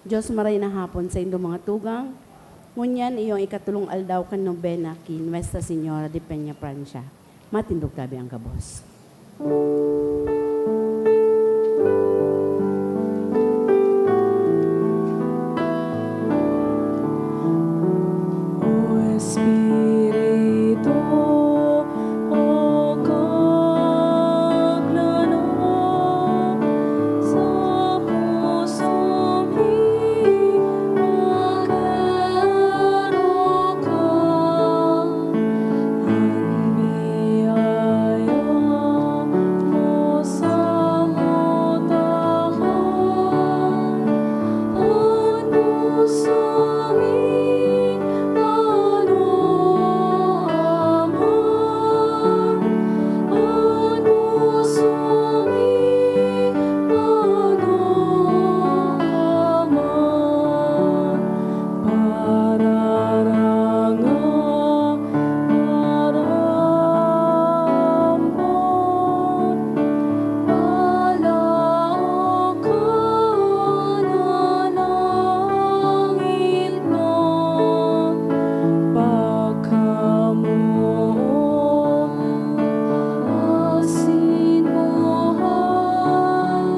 Diyos maray na hapon sa inyong mga tugang. Ngunyan iyong ikatulong aldaw kan nobena kin Nuestra Señora de Peña Francia. Matindog tabi ang kabos. Espiritu, o kaglanong sa pusong ipagkalaro ka. Ang biyaya mo sa utahan, ang puso mi ano aman, ang puso mi ano aman. Pararanga, parambon, palaong ka na langit mo. Pagkamuon, asin buhay,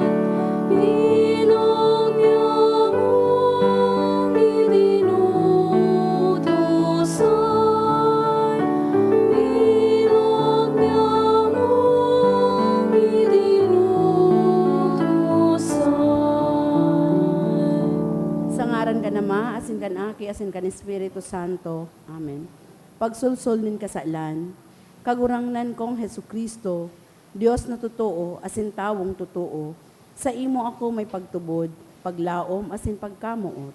bilong niya mong idinutusay, bilong niya mong idinutusay. Sa ngaran ka na ma, asin ka na aki, asin ka ni Espiritu Santo. Amen. Pagsulsol nin kasalan, kagurangnan kong Hesukristo, Diyos na totoo, asin tawong totoo, sa imo ako may pagtubod, paglaom, asin pagkamuot.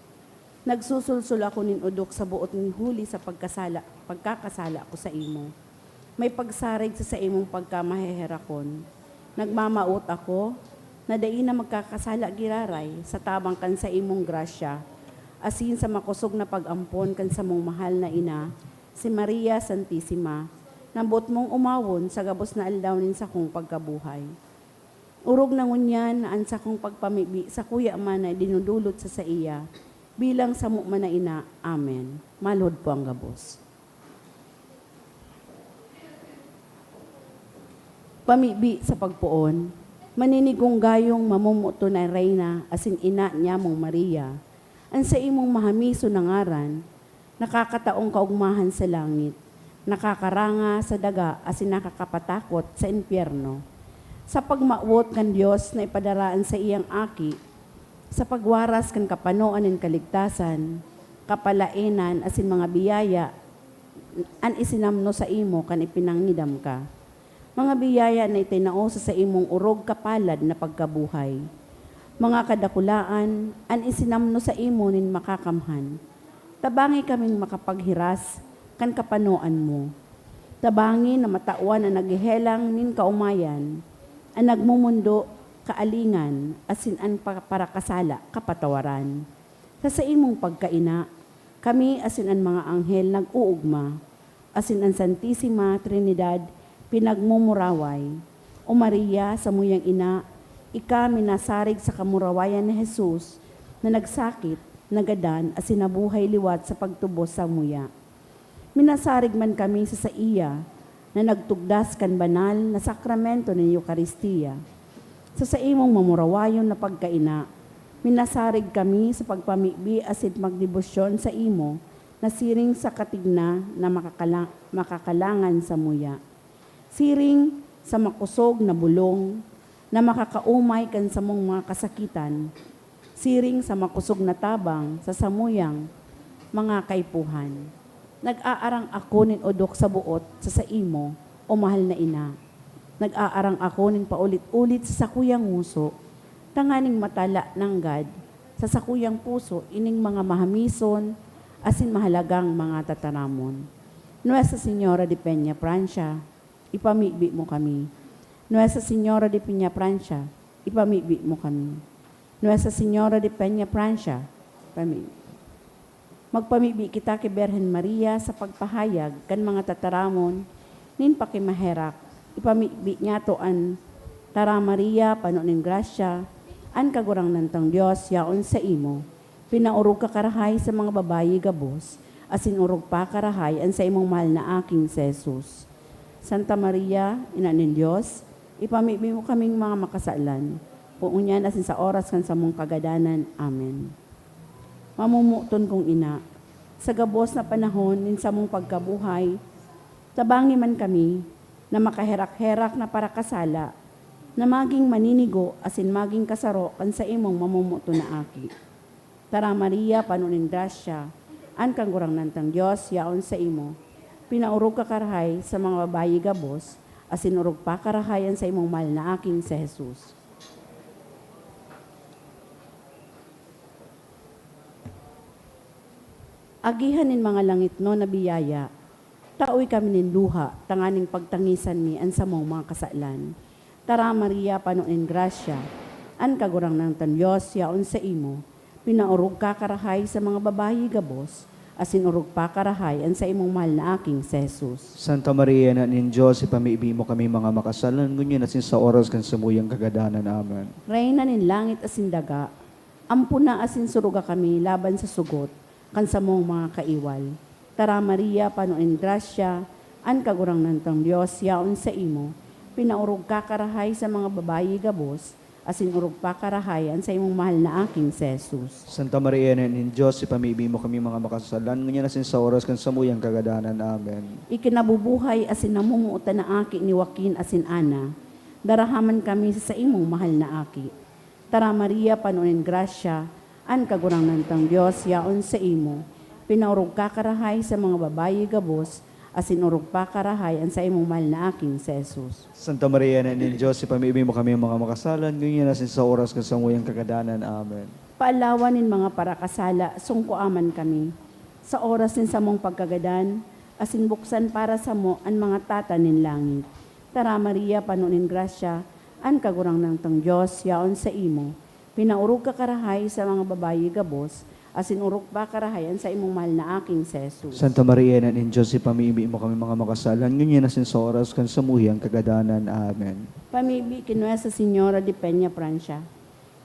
Nagsusulsul ako nin udok sa buot nin huli sa pagkakasala ko sa imo. May pagsarig sa imong pagkamaheherakon. Nagmamaot ako, na dai na magkakasala giraray sa tabang kan sa imong grasya, asin sa makusog na pag-ampon kan sa mong mahal na ina, si Maria Santissima, nambot mong umawon sa gabos na aldawnin sa kong pagkabuhay. Urog na ngunyan, naan sa kong pagpamibi sa kuya man na dinudulot sa iya, bilang sa man na ina. Amen. Malhod po ang gabos. Pamibi sa pagpuon, maninigong gayong mamumuto na reyna, asin ina niya mong Maria, ang sa imong mahamiso na ngaran, nakakataong kaugmahan sa langit, nakakaranga sa daga, asin nakakapatakot sa impyerno. Sa pagmaawot kan Diyos na ipadaraan sa iyang aki, sa pagwaras kan kapanoan ng kaligtasan, kapalainan, asin mga biyaya, an isinamno sa imo kan ipinangidam ka. Mga biyaya na itinaosa sa imong urog kapalad na pagkabuhay. Mga kadakulaan, an isinamno sa imo nin makakamhan. Tabangi kaming makapaghiras, kan kapanoan mo. Tabangi na matawan na naghihelang nin kaumayan, ang nagmumundo, kaalingan, asin an parakasala, kapatawaran. Sa imong pagkaina, kami asin an mga anghel nag-uugma, asin an Santissima Trinidad, pinagmumuraway. O Maria, sa muyang ina, ika minasarig sa kamurawayan ni Jesus, na nagsakit, nagadan, asin nabuhay liwat sa pagtubos sa muya. Minasarig man kami sa iya, na nagtugdas kan banal na sakramento ng Eucharistia. Sa imong mamurawayon na pagkaina, minasarig kami sa pagpamibi asin magdebosyon sa imo, na siring sa katigna na makakalangan sa muya. Siring sa makusog na bulong, na makakaumay kan sa mong mga kasakitan, siring sa makusog na tabang sa samuyang mga kaipuhan. Nag-aarang ako nin odok sa buot sa imo, o mahal na ina. Nag-aarang ako nin paulit-ulit sa sakuyang nguso, tanganing matala ng God, sa sakuyang puso ining mga mahamison, asin mahalagang mga tataramon. Nuestra Señora de Peña Francia, ipamibi mo kami. Nuestra Señora de Peña Francia, ipamibi mo kami. Nuestra Señora de Peña Francia, ipamibi. Magpamibi kita kay Berhen Maria sa pagpahayag kan mga tataramon, nin pakimaherak, ipamibi niya to an Tara Maria, panunin grasya, an kagurang nantang Diyos, yaon sa imo, Pinaurog ka karahay sa mga babayi gabos, asin urog pa karahay an sa imong mahal na aking si Jesus. Santa Maria, Ina ng Diyos, ipamibi mo kaming mga makasalan. Puunyan asin sa oras kan sa mong kagadanan. Amen. Mamumuton kong ina, sa gabos na panahon nin sa mong pagkabuhay, tabangi man kami na makaherak-herak na para kasala, na maging maninigo asin maging kasaro kan sa imong mamumuto na aki. Tara Maria, panunin grasya, an kang gurang nantang Diyos, yaon sa imo. Pinaurog ka karahay sa mga babayi gabos, asin urog pa karahayan sa imong mahal na aking si Jesus. Agihan nin mga langit no na biyaya, taoy kami nin luha, tanganing pagtangisan mi an sa mga kasalan. Tara Maria, panunin grasya, an kagurang nantang Diyos, yaon sa imo. Pinaurog ka karahay sa mga babayi gabos, asin urog pa karahay an sa imong mahal na aking si Jesus. Santa Maria, Ina ng Diyos, ipamibi mo kami mga makasalan, ngunyan asin sa oras kan samuyang kagadanan. Amen. Reyna nin langit asin daga, ampuna asin suruga kami laban sa sugot, kan sa mong mga kaiwal. Tara Maria, panuin grasya, an kagurang nantang Diyos, yaon sa imo. Pinaurog ka karahay sa mga babayi gabos, asin urog pa karahayan sa imong mahal na aking si Jesus. Santa Maria, Ina ng Diyos, ipamibi mo kami mga makasalan, ngunyan asin sa oras kan samuyang kagadanan. Amen. Ikinabubuhay asin namumuuta na aki ni Joaquin asin Ana, darahaman kami sa imong mahal na aki. Tara Maria, panunin grasya, an kagurang nantang Diyos, yaon sa imo. Pinaurog ka karahay sa mga babayi gabos, asin urog pa karahay an sa imong mahal na aking si Jesus. Santa Maria, Ina ng Diyos, ipamibi mo kami mga makasalan, ngunyan asin sa oras kan samuyang kagadanan. Amen. Paalawan nin mga parakasala, sungkuaman kami. Sa oras nin sa mong pagkagadan, asin buksan para sa mo ang mga tata nin langit. Tara Maria, panunin grasya, an kagurang nantang Diyos, yaon sa imo. Pinaurog ka karahay sa mga babayi gabos, asin urog pa karahayan sa imong mahal na aking si Jesus. Santa Maria, Ina ng Diyos, ipamibi mo kami mga makasalan, ngunyan asin sa oras kan samuyang kagadanan. Amen. Pamibi kinwa sa Senyora de Peña, Francia.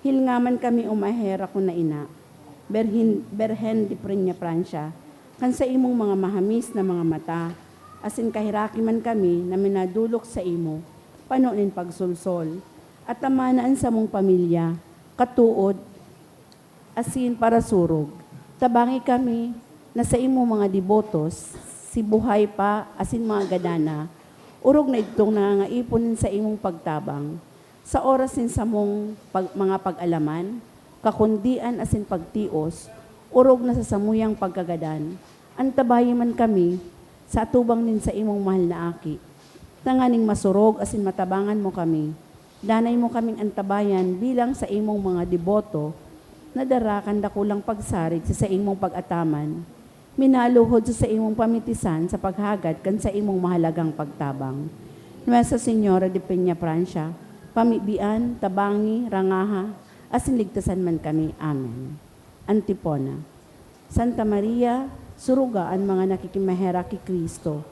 Hilngaman kami umahera ko na ina, Berhen de Peña, Francia, kan sa imong mga mahamis na mga mata, asin kahiraki man kami na minadulok sa imo, panunin pagsulsol, at tamanaan sa mong pamilya, katuod, asin para surog. Tabangi kami na sa imo mga devotos, si buhay pa, asin mga gadana, urog na itong nangangaipon sa imong pagtabang. Sa oras din sa mong mga pag-alaman, kakundian asin pagtios, urog na sa samuyang pagkagadan. Antabayi man kami, sa atubang din sa imong mahal na aki. Tanganing masurog asin matabangan mo kami. Danay mo kaming antabayan bilang sa imong mga deboto, nadarakan dakulang pagsarig sa imong pag-ataman. Minaluhod sa imong pamitisan sa paghagad kan sa imong mahalagang pagtabang. Nuesa Senyora de Peña, Francia, pamibian, tabangi, rangaha, asin ligtasan man kami. Amen. Antipona. Santa Maria, surugaan mga nakikimahera ki Kristo.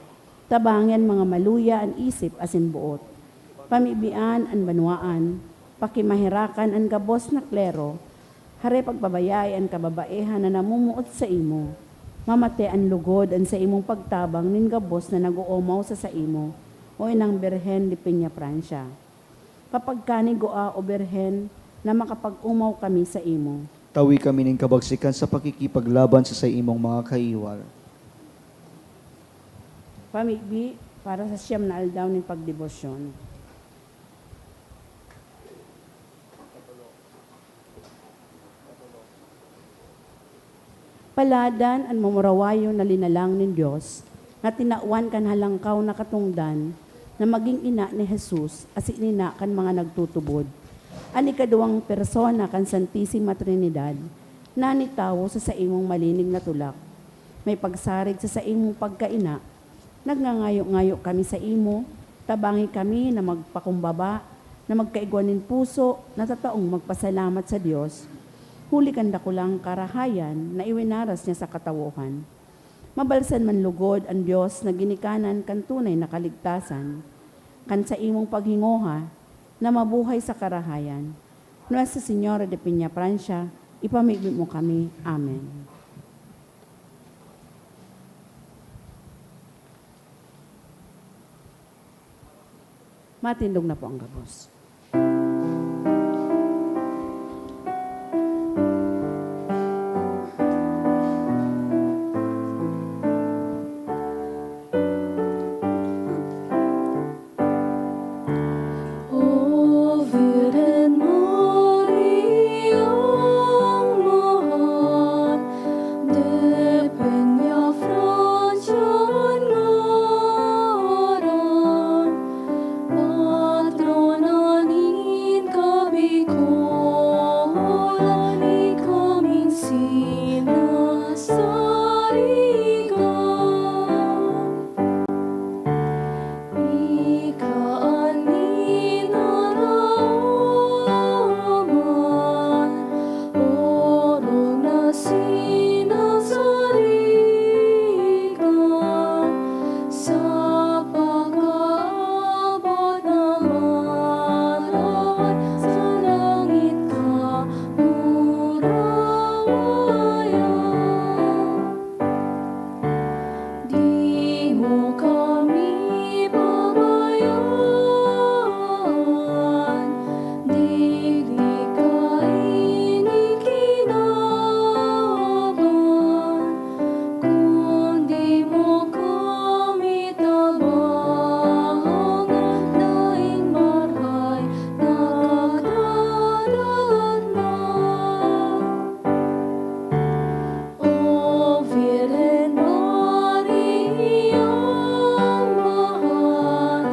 Tabangan mga maluya an isip asin buot. Pamibian an banwaan, pakimahirakan an gabos na klero, hare pagbabayay ang kababaehan na namumuot sa imo. Mamate ang lugod ang sa imong pagtabang nin gabos na naguomaw sa imo. O inang Berhen de Peña, Francia. Kapag kani goa o Berhen na makapag-umaw kami sa imo. Tawi kami ng kabagsikan sa pakikipaglaban sa imong mga kaiwal. Pamigbi para sa siyam na aldaw ng pagdebosyon. Paladan ang mamurawayo na linalang ng Diyos, na tinauan kan halangkaw na katungdan, na maging ina ni Jesus, as inina kan mga nagtutubod. Ani kaduwang persona kan Santissima Trinidad, na nitawo sa imong malinig na tulak. May pagsarig sa imong pagkaina, nagngangayo-ngayo kami sa imo, tabangi kami na magpakumbaba, na magkaigwanin puso, na tataong magpasalamat sa Diyos, huli kanda ko lang karahayan na iwinaras niya sa katawuhan. Mabalsan man lugod ang Diyos na ginikanan kan tunay na kaligtasan, kan sa imong paghingoha na mabuhay sa karahayan. Nuestra Señora de Peña, Francia, ipamigbi mo kami. Amen. Matindog na po ang gabos. O Virgen Mariang mahal, de Peña Francian ngaran, patrona nin kabikolan, ikaming sinasarigan. Ikaan ninaraman, orong na sinasarigan, sa pag-aabot ng arawan, sa langit ka murawayan. Di mo kami babayaan, digdi ka inikinaban, kundi mo kami tabangan, daing marhay nagdadatna. O Virgen Mariang mahal,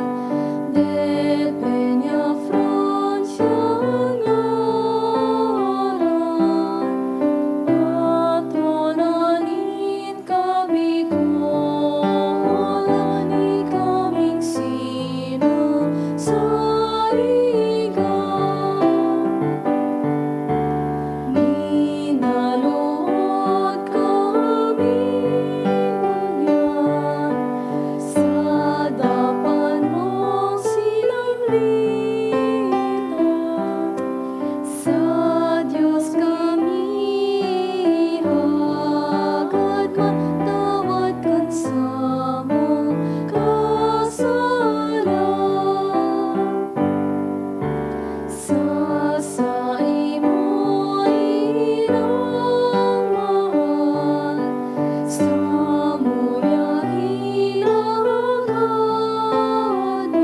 de Peña Francian ngaran, patrona nin kabikolan, ikaming sinasarigan. Minaluhod kami ganyan, sa dapan mong sinamlitan, sa Diyos kami hagad matawad kan sa mong kasalan. Sa imo inang mahal, sa muya hinahagadan,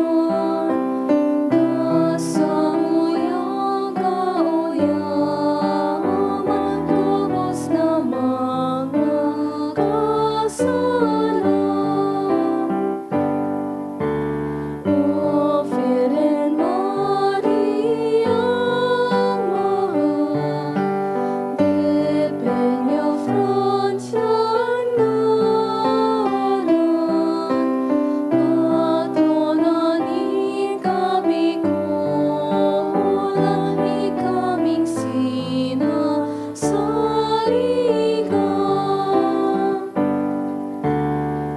da sa muya kauyaman, lubos na mga kasalan. O Virgen Mariang mahal, de Peña Francian ngaran, patrona nin kabikolan, ikaming sinasarigan.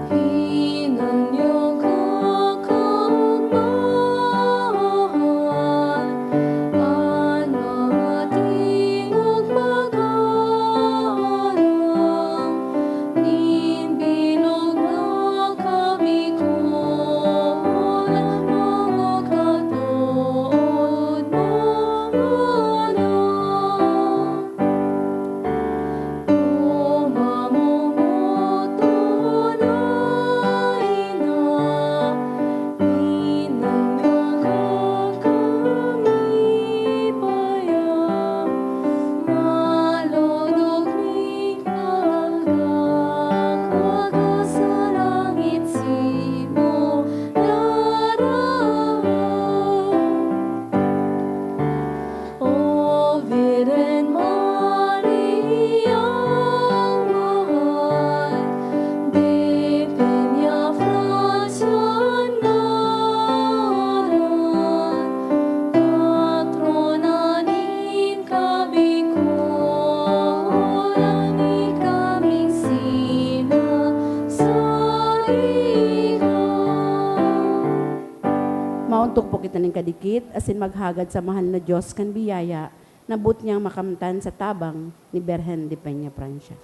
Hinanyo ka kagmahal, an mga tingog magalang, nin bilog na kabikolan, mga katuod mga anak. O mamumuto na ina, inangyaga kami payam, malodog mi kagakaga sa langit simo larawan. O Virgen Mariang mahal, de Peña Francian ngaran, patrona nin kabikolan, ikaming sinasarigan. Mauntok po kita ng kadikit, asin maghagad sa mahal na Diyos kan biyaya, nabut niyang makamtan sa tabang ni Berhen de Peña Francia.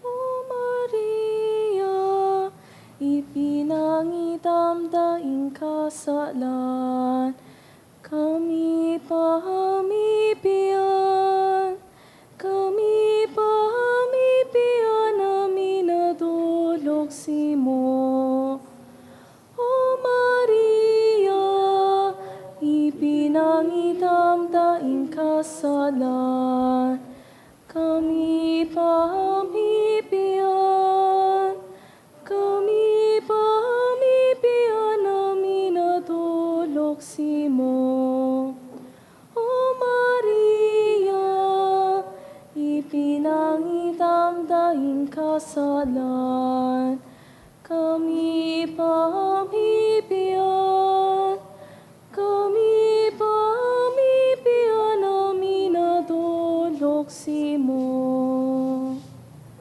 O Maria, ipinangitam daing kasalan, kami pahamipian namin nadulog simo. O Maria, ipinangitam daing kasalan, kami pahamipian namin nadulog simo. O Maria, ipinangitam daing kasalan, kami pahamipian namin nadulog simo.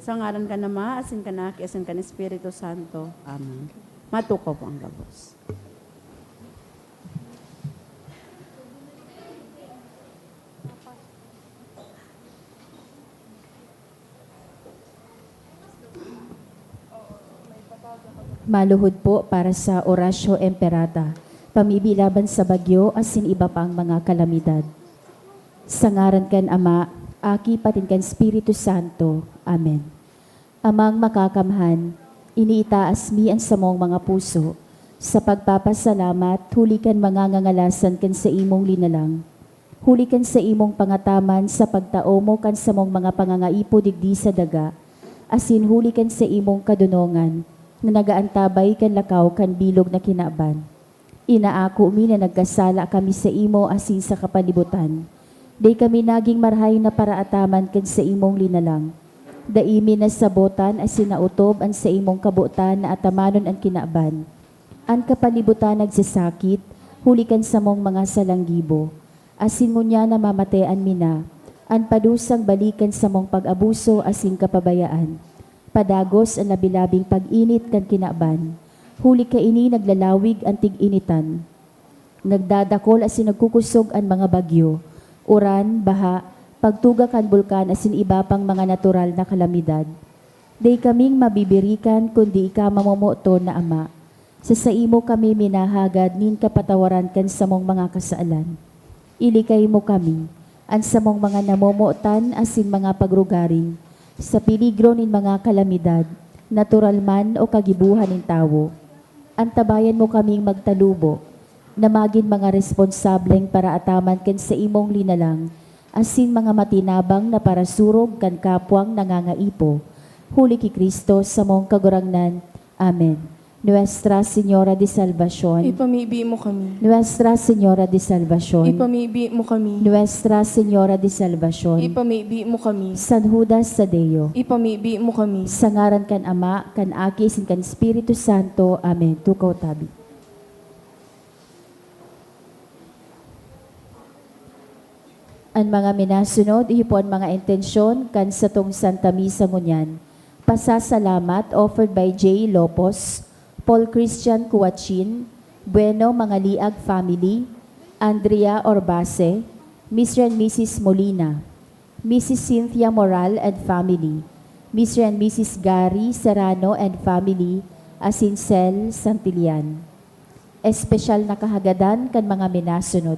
Sa ngaran ka na Ma, asin ka na, asin ka ni Espiritu Santo. Amen. Matukaw po ang gabos. Maluhod po para sa Orasyo Emperata, pamibilaban sa bagyo asin iba pang mga kalamidad. Sa ngaran kan Ama, Aki patin kan Espiritu Santo. Amen. Amang makakamhan, iniitaas mi ang samong mga puso, sa pagpapasalamat, huli kan mga ngangalasan kan sa imong linalang. Huli kan sa imong pangataman sa pagtao mo kan samong mga pangangaipo digdi sa daga, asin huli kan sa imong kadunongan, na nagaantabay kan lakaw kan bilog na kinaban. Inaako mi na nagkasala kami sa imo asin sa kapalibutan. Day kami naging marhay na paraataman kan sa imong linalang. Daimi na sabotan asin nautob an sa imong kabutan na atamanon ang kinaban. An kapalibutan nagsasakit, huli kan sa mong mga salanggibo. Asin mo niya na mamatayan mina, an padusang balikan sa mong pag-abuso asin kapabayaan. Padagos ang labilabing pag-init kan kinaban. Huli ka ini naglalawig ang tig-initan. Nagdadakol asin nagkukusog ang mga bagyo. Uran, baha, pagtuga kan bulkan asin iba pang mga natural na kalamidad. Day kaming mabibirikan kundi ika mamomoto na Ama. Sa imo kami minahagad nin kapatawaran kan sa mong mga kasaalan. Ilikay mo kami, an sa mong mga namomotan asin mga pagrugaring, sa piligro nin mga kalamidad, natural man o kagibuhan nin tawo. Antabayan mo kaming magtalubo, na maging mga responsableng para ataman kan sa imong linalang, asin mga matinabang na para surog kan kapwang nangangaipo. Huli ki Kristo sa mong kagurangnan. Amen. Nuestra Señora de Salvación. Ipamibi mo kami. Nuestra Señora de Salvación. Ipamibi mo kami. Nuestra Señora de Salvación. Ipamibi mo kami. San Judas Tadeo. Ipamibi mo kami. Sa ngaran kan Ama, kan Aki, sin kan Espiritu Santo. Amen. Tukaw tabi. Ang mga minasunod, po ang mga intensyon kan sa tong Santa Misa ngunyan. Pasasalamat offered by J. Lopos, Paul Christian Cuachin, Bueno Mga Liag Family, Andrea Orbase, Mr. and Mrs. Molina, Mrs. Cynthia Moral and Family, Mr. and Mrs. Gary Serrano and Family, Asincel Santillan. Espesyal na kahagadan kan mga minasunod.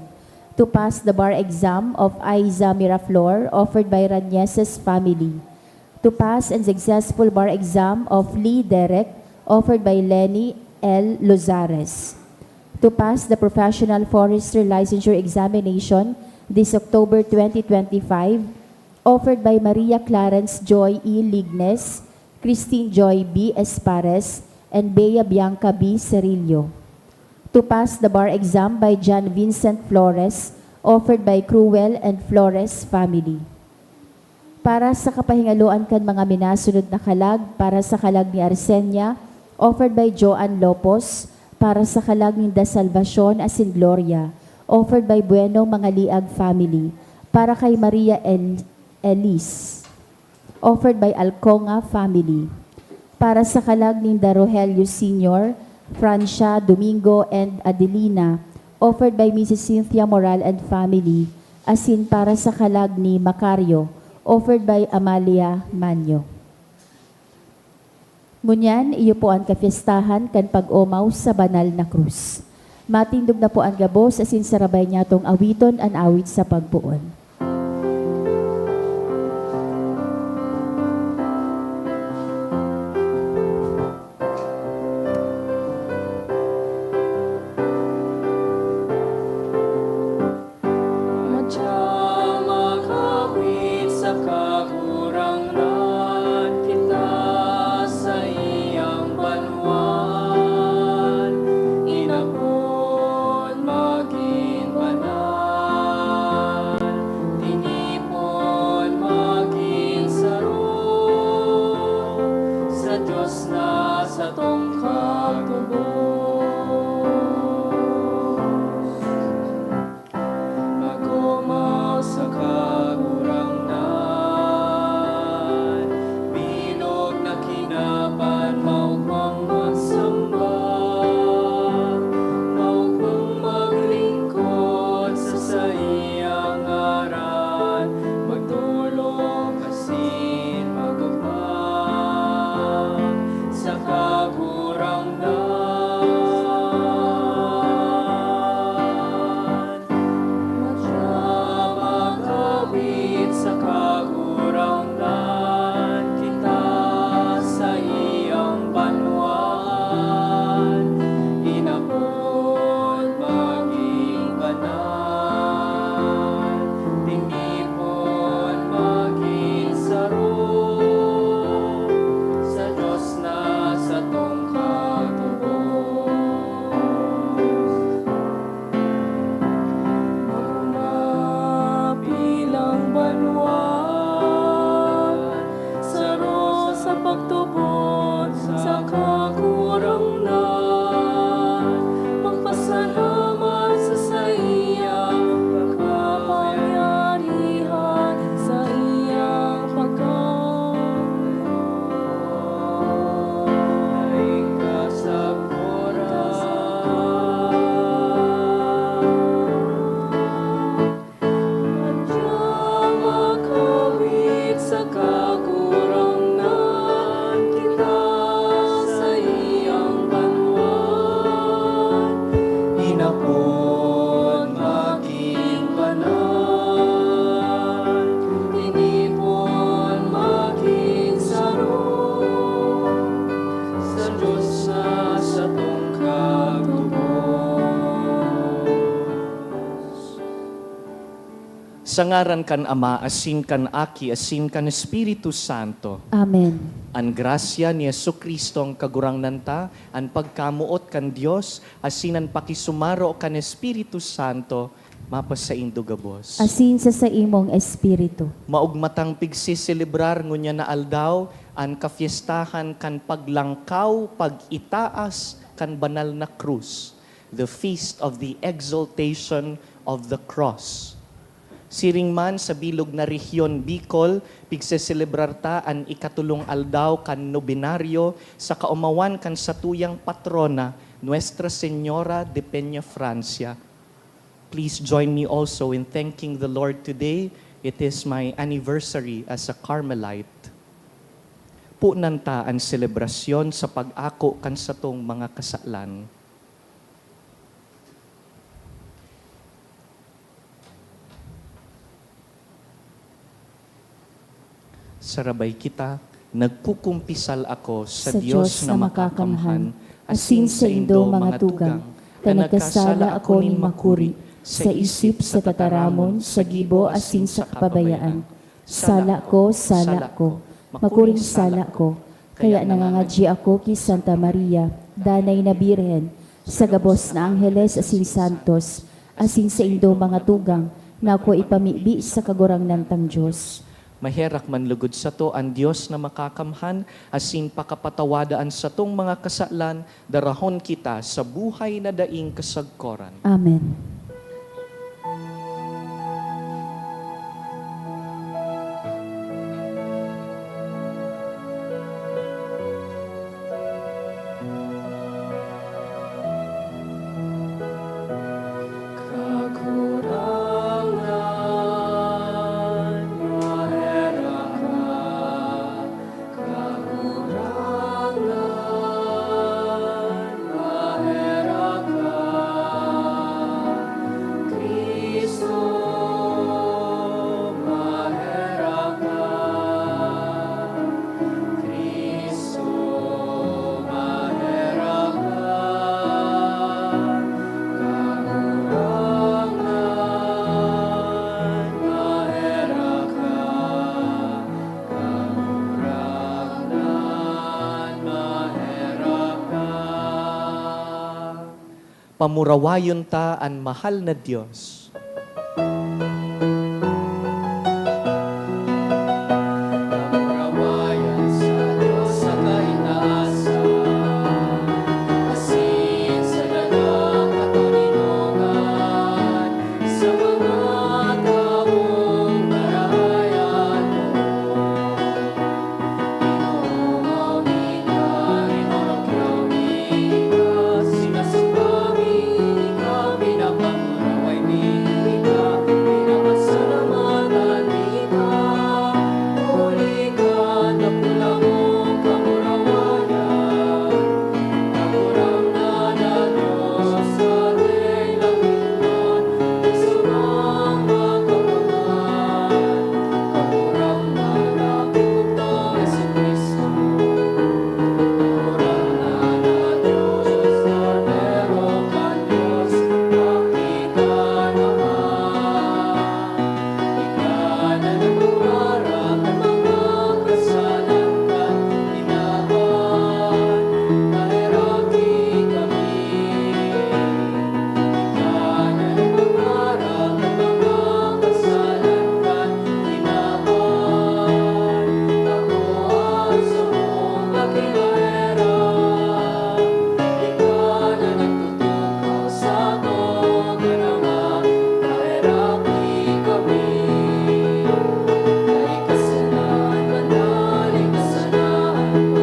To pass the bar exam of Aiza Miraflor offered by Ranieses family. To pass and successful bar exam of Lee Derek offered by Lenny L. Lozares. To pass the professional forester licensure examination this October 2025 offered by Maria Clarence Joy E. Lignes, Christine Joy B. Espares, and Bea Bianca B. Cerillo. To pass the bar exam by John Vincent Flores, offered by Cruel and Flores family. Para sa kapahingaluan kan mga minasunod na kalag, para sa kalag ni Arsenia, offered by Joan Lopos, para sa kalag ni Da Salvacion asin Gloria, offered by Bueno Mga Liag family, para kay Maria Elise, offered by Alconga family, para sa kalag ni Rogelio Sr., Francia, Domingo, and Adelina, offered by Mrs. Cynthia Moral and family, asin para sa kalag ni Macario, offered by Amalia Manyo. Ngunyan, iyo po ang kafiestahan kan pag-umaw sa banal na krus. Matindog na po ang gabos asin sarabay niya tong awiton an awit sa pagpuon. Makawit sa kakurangan kita sa iyang banwan, inapon maging banal, tinipon maging saro, sa Diyos na sa tong Magumaw sa kagurangan, bilog na kinaban, maugmang magsamba, maugmang maglingkod sa iyang ngaran, magtulong asin magupang sa kagurangan. Makawit sa kagurangan kita sa iyang banwan, inapon maging banal, tinipon maging saro, sa Diyos na sa tong bilang banwan, saro sa pagtubod sa kakurangan, magpasalamat sa iyang kapangyarihan, sa iyang pagkain makawit sa kakurangan kita sa iyang banwan, inapon maging banal, tinipon maging saro, sa Diyos na sa tong Sa ngaran kan Ama, asin kan Aki, asin kan Espiritu Santo. Amen. An grasya ni Jesucristo ang kagurangnan ta, an pagkamuot kan Dios, asin an pakisumaro kan Espiritu Santo, mapas sa indo gabos. Asin sa imong espiritu. Maugmatang pigsiselebrar ngunya na aldaw, an kafiestahan kan paglangkaw, pag-itaas kan banal na krus, the feast of the exaltation of the cross. Siring man sa bilog na rehiyon Bicol, pigseselebrar ta an ikatulong aldaw kan nobinaryo sa kaumawan kan satuyang patrona, Nuestra Señora de Peña Francia. Please join me also in thanking the Lord today. It is my anniversary as a Carmelite. Punan ta ang selebrasyon sa pag-ako kan satong mga kasalan. Sarabay kita, nagpukumpisal ako sa Diyos na makakamhan, asin sa indo mga tugang, na nagkasala ako ning makuri, sa isip, sa tataramon, sa gibo, asin sa kapabayaan. Sala ko, makuring sala ko, kaya nangangadji ako ki Santa Maria, danay na Birhen, sa gabos na Angeles asin Santos, asin sa indo mga tugang, na ako ipamibi sa kagurangnan tang Diyos. Maherak man lugod sa to ang Diyos na makakamhan, asin pakapatawadaan sa tong mga kasalan, darahon kita sa buhay na daing kasagkoran. Amen. Pamurawayon ta ang mahal na Diyos. Kamurawayan sa Diyos sa kaitaasan, asin sa dagang katuninungan, sa mga taong karahayan mo. Inoong amika, sinasambami ka, pinapamuraway ni ka, pinapasalamatan ni ka. Huli ka, napula mong kamurawayan, kamuram na Diyos sa ating langitan, isurang makapangan, kamuram na nakikutang Jesucristo. Kamuram na Diyos, Cordero kan Diyos, nakita naman. Ikaw na nagbuharap ng mga kasalanan, tinawan, nahiraki kami. Ikaw na nagbuharap ng mga kasalanan, tinawan, taguan sa mong pakingahirap. Ikaw na nagtutukaw sa atong kanama, nahiraki kami. Ikasanan, banal, ikasanan,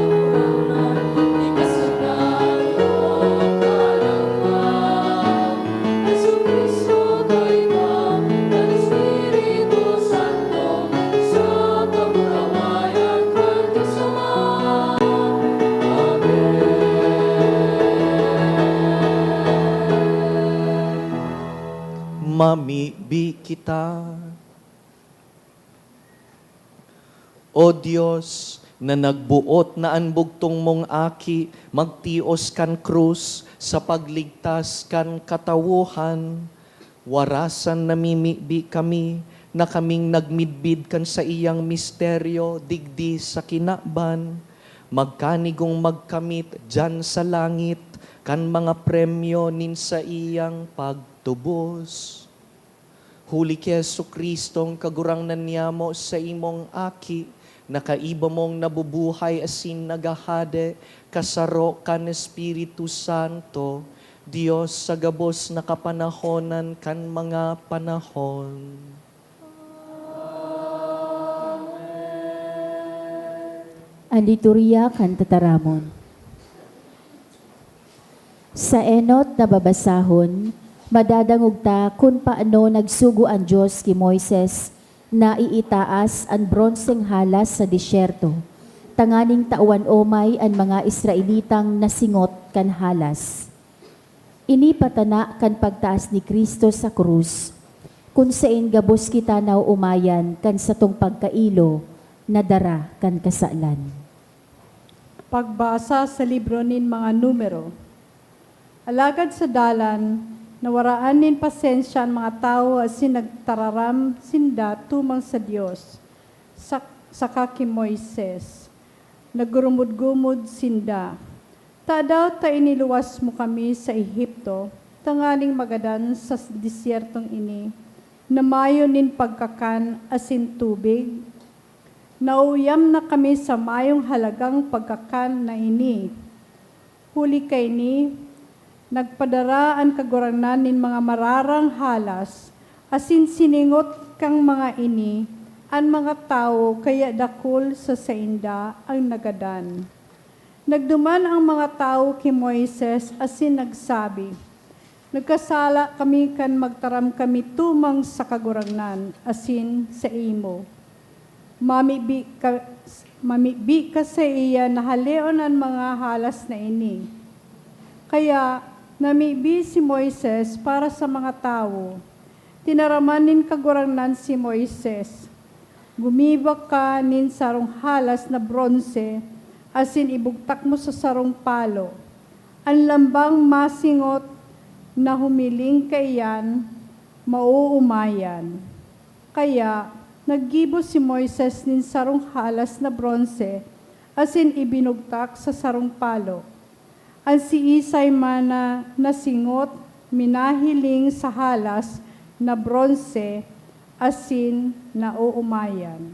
paguranan, ikasanan, Lord, kalangman. Jesucristo, tayo ng Espiritu Santo, sa kamurawayan kang kasama. Mamibi kita. O Diyos, na nagbuot na anbugtong mong aki, magtios kan krus, sa pagligtas kan katawuhan, warasan namimibi kami, na kaming nagmidbid kan sa iyang misteryo, digdi sa kinaban, magkanigong magkamit dyan sa langit, kan mga premyo nin sa iyang pagtubos. Huli ki Jesucristong kagurangnan niya mo sa imong aki, nakaiba mong nabubuhay asin nagahade, kasaro kan Espiritu Santo, Diyos sa gabos na kapanahonan kan mga panahon. Ang liturya kan tataramon. Sa enot na babasahon, madadangog ta kung paano nagsugo ang Diyos ki Moises na iitaas ang bronseng halas sa disyerto. Tanganing tauan omay ang mga Israelitang nasingot kan halas. Inipatana kan pagtaas ni Kristo sa krus, kung sain gabos kita na umayan kan satong pagkailo na dara kan kasalan. Pagbasa sa libro nin mga numero. Alagad sa dalan, nawaraan nin pasensya ang mga tao asin nagtararam sinda tumang sa Dios. Saka ki Moises, nagurumod-gumod sinda. Ta daw ta iniluwas mo kami sa Ehipto, tangaling magadan sa disyertong ini, na mayo nin pagkakan asin tubig. Nauyam na kami sa mayong halagang pagkakan na ini. Huli kay ni, nagpadara ang kaguranan nin mga mararang halas, asin siningot kang mga ini, ang mga tao kaya dakol sa sainda ang nagadan. Nagduman ang mga tao kay Moises asin nagsabi, nagkasala kami kan magtaram kami tumang sa kagurangnan, asin sa imo. Mamibi ka sa iya na haleon ang mga halas na ini. Kaya namibi si Moises para sa mga tao. Tinaraman nin kagurangnan si Moises. Gumibak ka nin sarong halas na bronze, asin ibugtak mo sa sarong palo. Ang lambang masingot na humiling kaiyan, mauumayan. Kaya naggibo si Moises nin sarong halas na bronze, asin ibinugtak sa sarong palo. Ang si Isay mana nasingot, minahiling sa halas na bronze, asin na uumayan.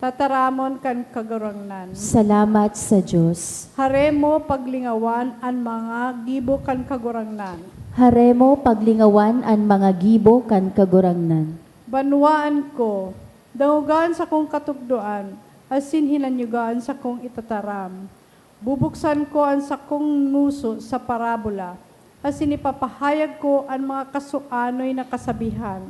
Tataramon kan kagurangnan. Salamat sa Diyos. Haremo paglingawan ang mga gibo kan kagurangnan. Haremo paglingawan an mga gibo kan kagurangnan. Banwaan ko, dahugan sa kong katugduan, asin hinanyugaan sa kong itataram. Bubuksan ko ang sakong nuso sa parabola, asin ipapahayag ko ang mga kasuanoy na kasabihan,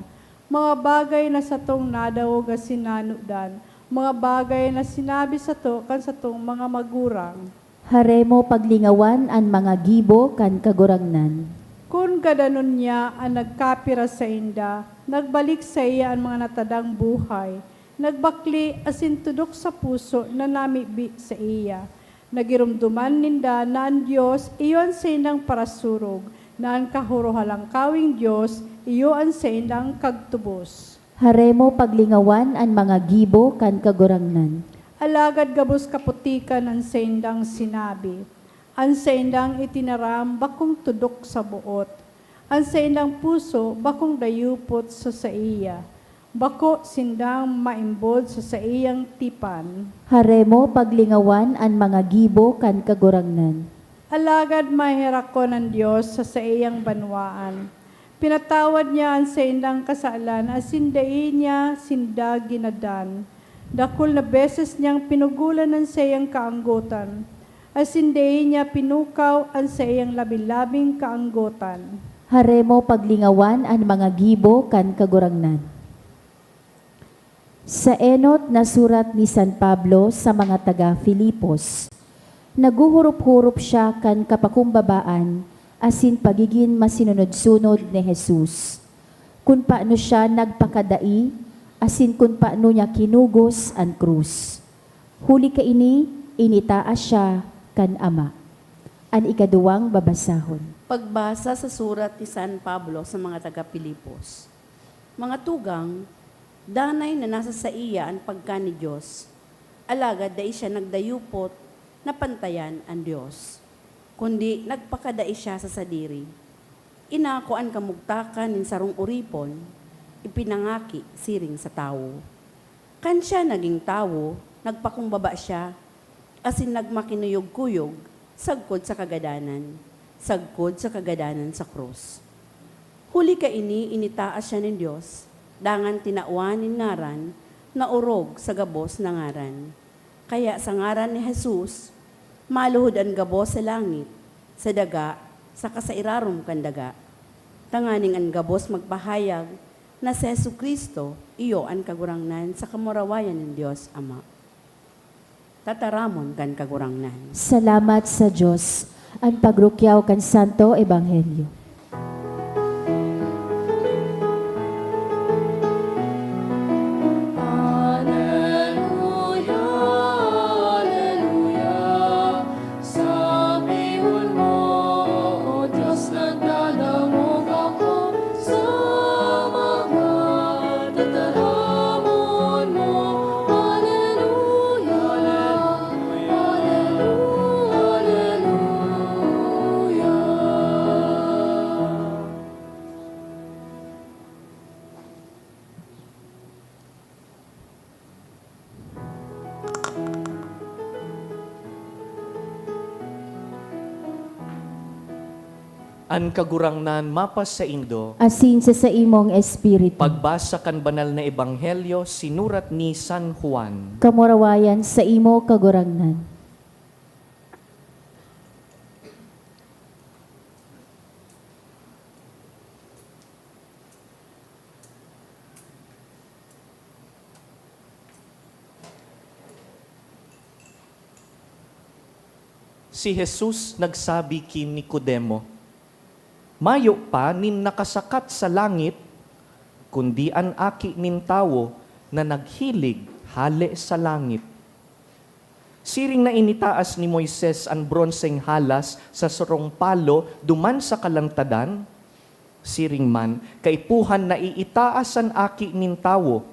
mga bagay na sa tong nadawog as sinanudan, mga bagay na sinabi sa to kan sa tong mga magurang. Haremo paglingawan an mga gibo kan kagurangnan. Kung gadanon niya ang nagkapira sa inda, nagbalik sa iya ang mga natadang buhay, nagbakli asin tudok sa puso na namibi sa iya. Nagirumduman ninda na ang Diyos iyon sa indang parasurog, na ang kahuruhalang kawing Diyos iyon sa indang kagtubos. Haremo paglingawan an mga gibo kan kagurangnan. Alagad gabos kaputikan ang sa indang sinabi, ang sa indang itinaram bakong tudok sa buot, ang sa indang puso bakong dayupot sa iya, bako sindang maimbod sa iyang tipan. Haremo paglingawan an mga gibo kan kagurangnan. Alagad mahirako ng Diyos sa iyang banwaan. Pinatawad niya ang sa indang kasalan, asindain niya sinda ginadan. Dakul na beses niyang pinugulan ang sa iyang kaanggotan, asindain niya pinukaw ang sa iyang labi-labing kaanggotan. Haremo paglingawan an mga gibo kan kagurangnan. Sa enot na surat ni San Pablo sa mga taga-Filipos, naguhurup-hurup siya kan kapakumbabaan, asin pagiging masinunod-sunod ni Jesus. Kung paano siya nagpakadai, asin kung paano niya kinugos ang krus. Huli ka ini, initaas siya kan Ama. An ikaduwang babasahon. Pagbasa sa surat ni San Pablo sa mga taga-Pilipos. Mga tugang, danay na nasa sa iya ang pagka ni Diyos. Alagad dai siya nagdayupot na pantayan ang Diyos. Kundi nagpakadai siya sa sadiri. Inako ang kamugtakan ng sarong uripon, ipinangaki siring sa tawo. Kan siya naging tawo, nagpakumbaba siya, asin nagmakinuyog-kuyog, sagkod sa kagadanan sa krus. Huli ka ini, initaas siya ng Diyos, dangan tinauanin ngaran, na urog sa gabos na ngaran. Kaya sa ngaran ni Jesus, maluhod ang gabos sa langit, sa daga, sa kasairarom kan daga. Tanganing ang gabos magpahayag, na si Jesu Kristo, iyo ang kagurangnan sa kamurawayan ng Diyos Ama. Tataramon kan kagurangnan. Salamat sa Diyos. Ang pagrukyaw kan Santo Ebanghelyo. Alleluia, Alleluia. Sabihin mo, O Diyos, nagdadamog ako sa mga tataramon mo. Alleluia, Alleluia, Alleluia. An kagurangnan mapas sa Indo, Asin sa imong espiritu. pagbasa kan banal na ebanghelyo sinurat ni San Juan. Kamurawayan sa imo kagurangnan. Si Jesus nagsabi kin Nicodemo, mayo pa nin nakasakat sa langit, kundi an aki nin tawo na naghilig hale sa langit. Siring na initaas ni Moises ang bronseng halas sa surong palo duman sa kalantadan, siring man kaipuhan na iitaas ang aki nin tawo,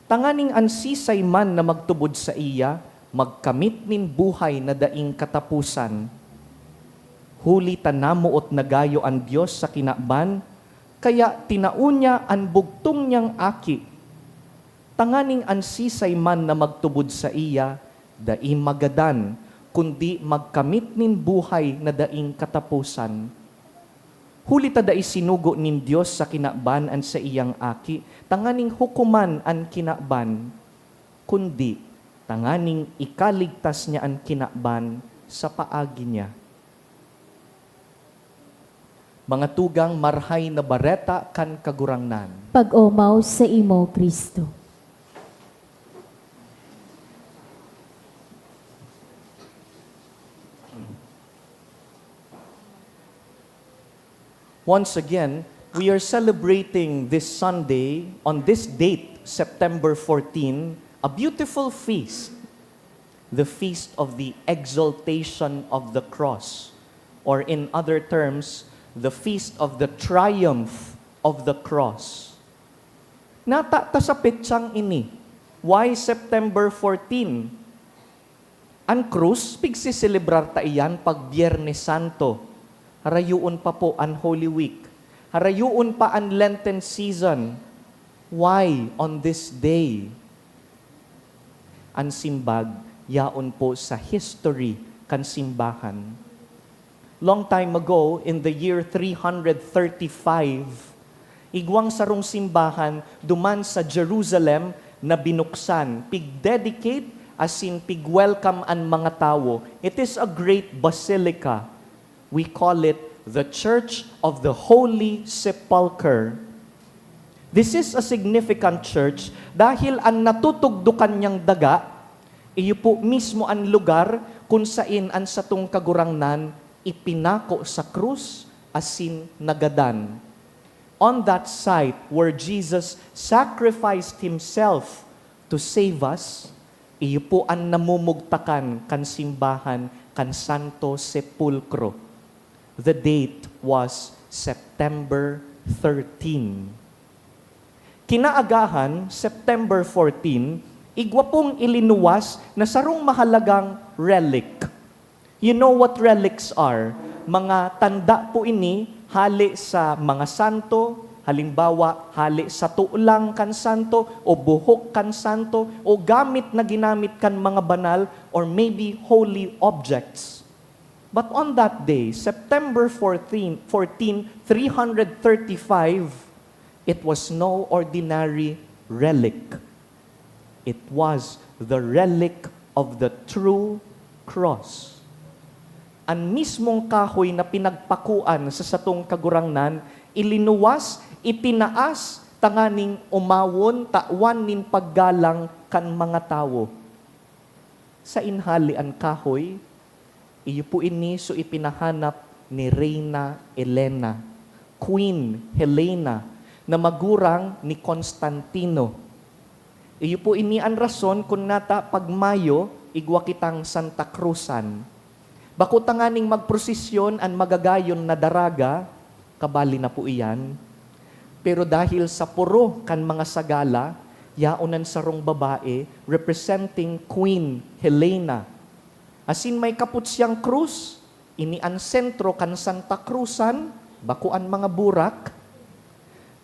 tanganing an sisay man na magtubod sa iya, magkamit nin buhay na daing katapusan. Huli tanamuot na gayo ang Dios sa kinaban, kaya tinaunya ang bugtong niyang aki. Tanganing ansisay man na magtubod sa iya, dai magadan, kundi magkamit nin buhay na daing katapusan. Huli ta dai sinugo nin Dios sa kinaban an sa iyang aki, tanganing hukuman an kinaban, kundi tanganing ikaligtas niya an kinaban sa paagi niya. Mga tugang marhay na bareta kan kagurangnan. Pag-umaw sa imo, Kristo. Once again, we are celebrating this Sunday, on this date, September 14, a beautiful feast, the feast of the exaltation of the cross, or in other terms, the feast of the triumph of the cross. Nata sa pitsang ini, why September 14? Ang krus, pigsiselebrar ta iyan pag Biyernes Santo. Harayuon pa po ang Holy Week. Harayuon pa ang Lenten season. Why on this day? Ang simbag, yaon po sa history kan simbahan. Long time ago, in the year 335, igwang sarong simbahan duman sa Jerusalem na binuksan, pig-dedicate as in pig-welcome ang mga tao. It is a great basilica. We call it the Church of the Holy Sepulchre. This is a significant church dahil ang natutugdukan niyang daga, iyo po mismo ang lugar kung saan ang satong kagurangnan ipinako sa krus asin nagadan. On that site where Jesus sacrificed Himself to save us, iyo po ang namumugtakan kan simbahan kan Santo Sepulcro. The date was September 13. Kinaagahan, September 14, igwa pong ilinuwas na sarong mahalagang relic. You know what relics are? Mga tanda po ini, hali sa mga santo, halimbawa, hali sa tuulang kan santo, o buhok kan santo, o gamit na ginamit kan mga banal, or maybe holy objects. But on that day, September 14, 335, it was no ordinary relic. It was the relic of the true cross. Ang mismong kahoy na pinagpakuan sa satong kagurangnan, ilinuwas, ipinaas, tanganing umawon, tawan nin paggalang kan mga tao. Sa inhali ang kahoy, iyo po ini so ipinahanap ni Reyna Elena, Queen Helena, na magurang ni Constantino. Iyo po ini ang rason kung nata pagmayo, igwa kitang Santa Cruzan. Bako tanganing magprosesyon ang magagayon na daraga, kabali na po iyan. Pero dahil sa puro kan mga sagala, yaunan sarong babae representing Queen Helena. Asin may kaput siyang krus, ini ang sentro kan Santa Cruzan, bako ang mga burak.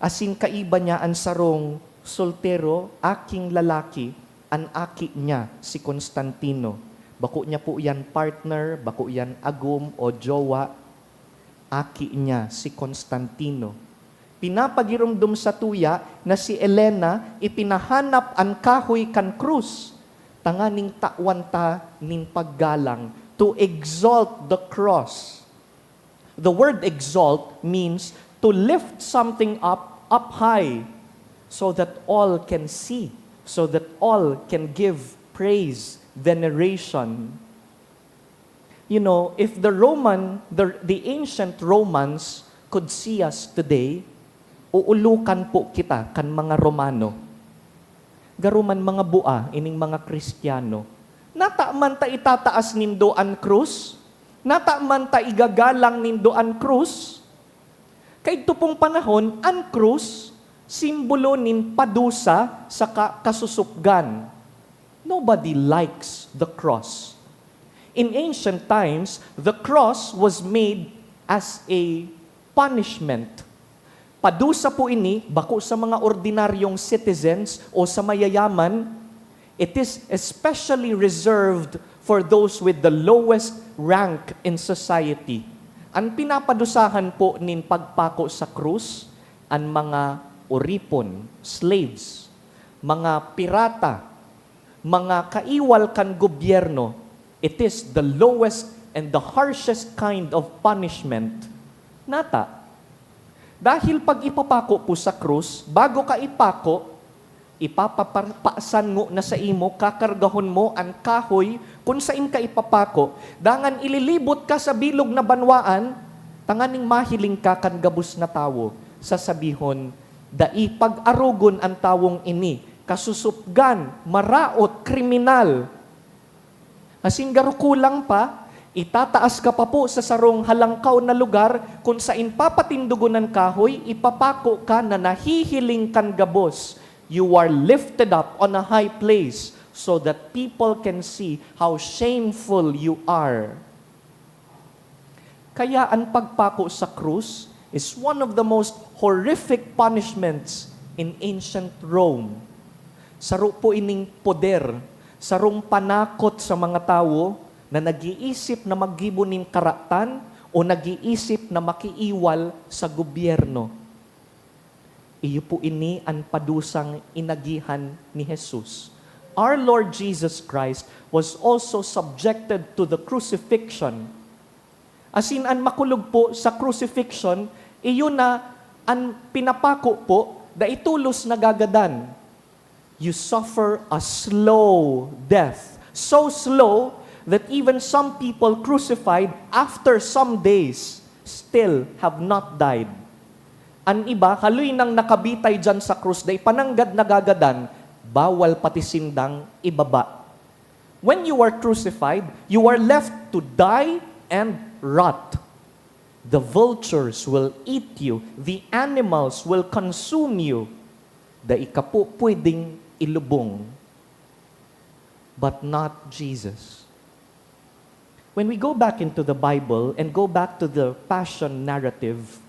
Asin kaiba niya ang sarong soltero, aking lalaki, ang aki niya, si Constantino. Bako niya po yan partner, bako yan agum o jowa, aki niya, si Constantino. Pinapagirumdum sa tuya na si Elena, ipinahanap ang kahoy kan krus, tanganing takwanta nin paggalang, to exalt the cross. The word exalt means to lift something up high, so that all can see, so that all can give praise, veneration. You know, if the ancient Romans could see us today, uulukan po kita kan mga Romano. Garuman mga bua, ining mga Kristiyano. Nataman ta itataas nindo ang krus? Nataman ta igagalang nindo ang krus? Kay ito pong panahon, ang krus, simbolo nin padusa sa kasusupgan. Nobody likes the cross. In ancient times, the cross was made as a punishment. Padusa po ini, bako sa mga ordinaryong citizens o sa mayayaman, it is especially reserved for those with the lowest rank in society. Ang pinapadusahan po nin pagpako sa krus, ang mga uripon, slaves, mga pirata, mga kaiwal kan gobyerno. It is the lowest and the harshest kind of punishment. Nata, dahil pag ipapako po sa krus, bago ka ipako, ipapapaasan mo na sa imo, kakargahon mo ang kahoy, kung saan ka ipapako, dangan ililibot ka sa bilog na banwaan, tanganing mahiling ka kan gabus na tawo, sasabihon, dai pag-arugon ang tawong ini, kasusupgan, maraot, kriminal. Asing garukulang pa, itataas ka pa po sa sarong halangkaw na lugar kung saan papatindugon ng kahoy, ipapako ka na nahihiling kan gabos. You are lifted up on a high place so that people can see how shameful you are. Kaya ang pagpako sa krus is one of the most horrific punishments in ancient Rome. Saro po ining poder, sarong panakot sa mga tao na nag-iisip na maggibunin karatan o nag-iisip na makiiwal sa gobyerno. Iyo po ini ang padusang inagihan ni Jesus. Our Lord Jesus Christ was also subjected to the crucifixion. As in, ang makulog po sa crucifixion, iyo na ang pinapako po, da itulos na gagadan. You suffer a slow death. So slow that even some people crucified after some days still have not died. Ang iba, haloy nang nakabitay dyan sa krus, da ipananggad na gagadan, bawal pati sindang ibaba. When you are crucified, you are left to die and rot. The vultures will eat you. The animals will consume you. Da ikapo pwedeng ilubong. But not Jesus. When we go back into the Bible and go back to the Passion narrative,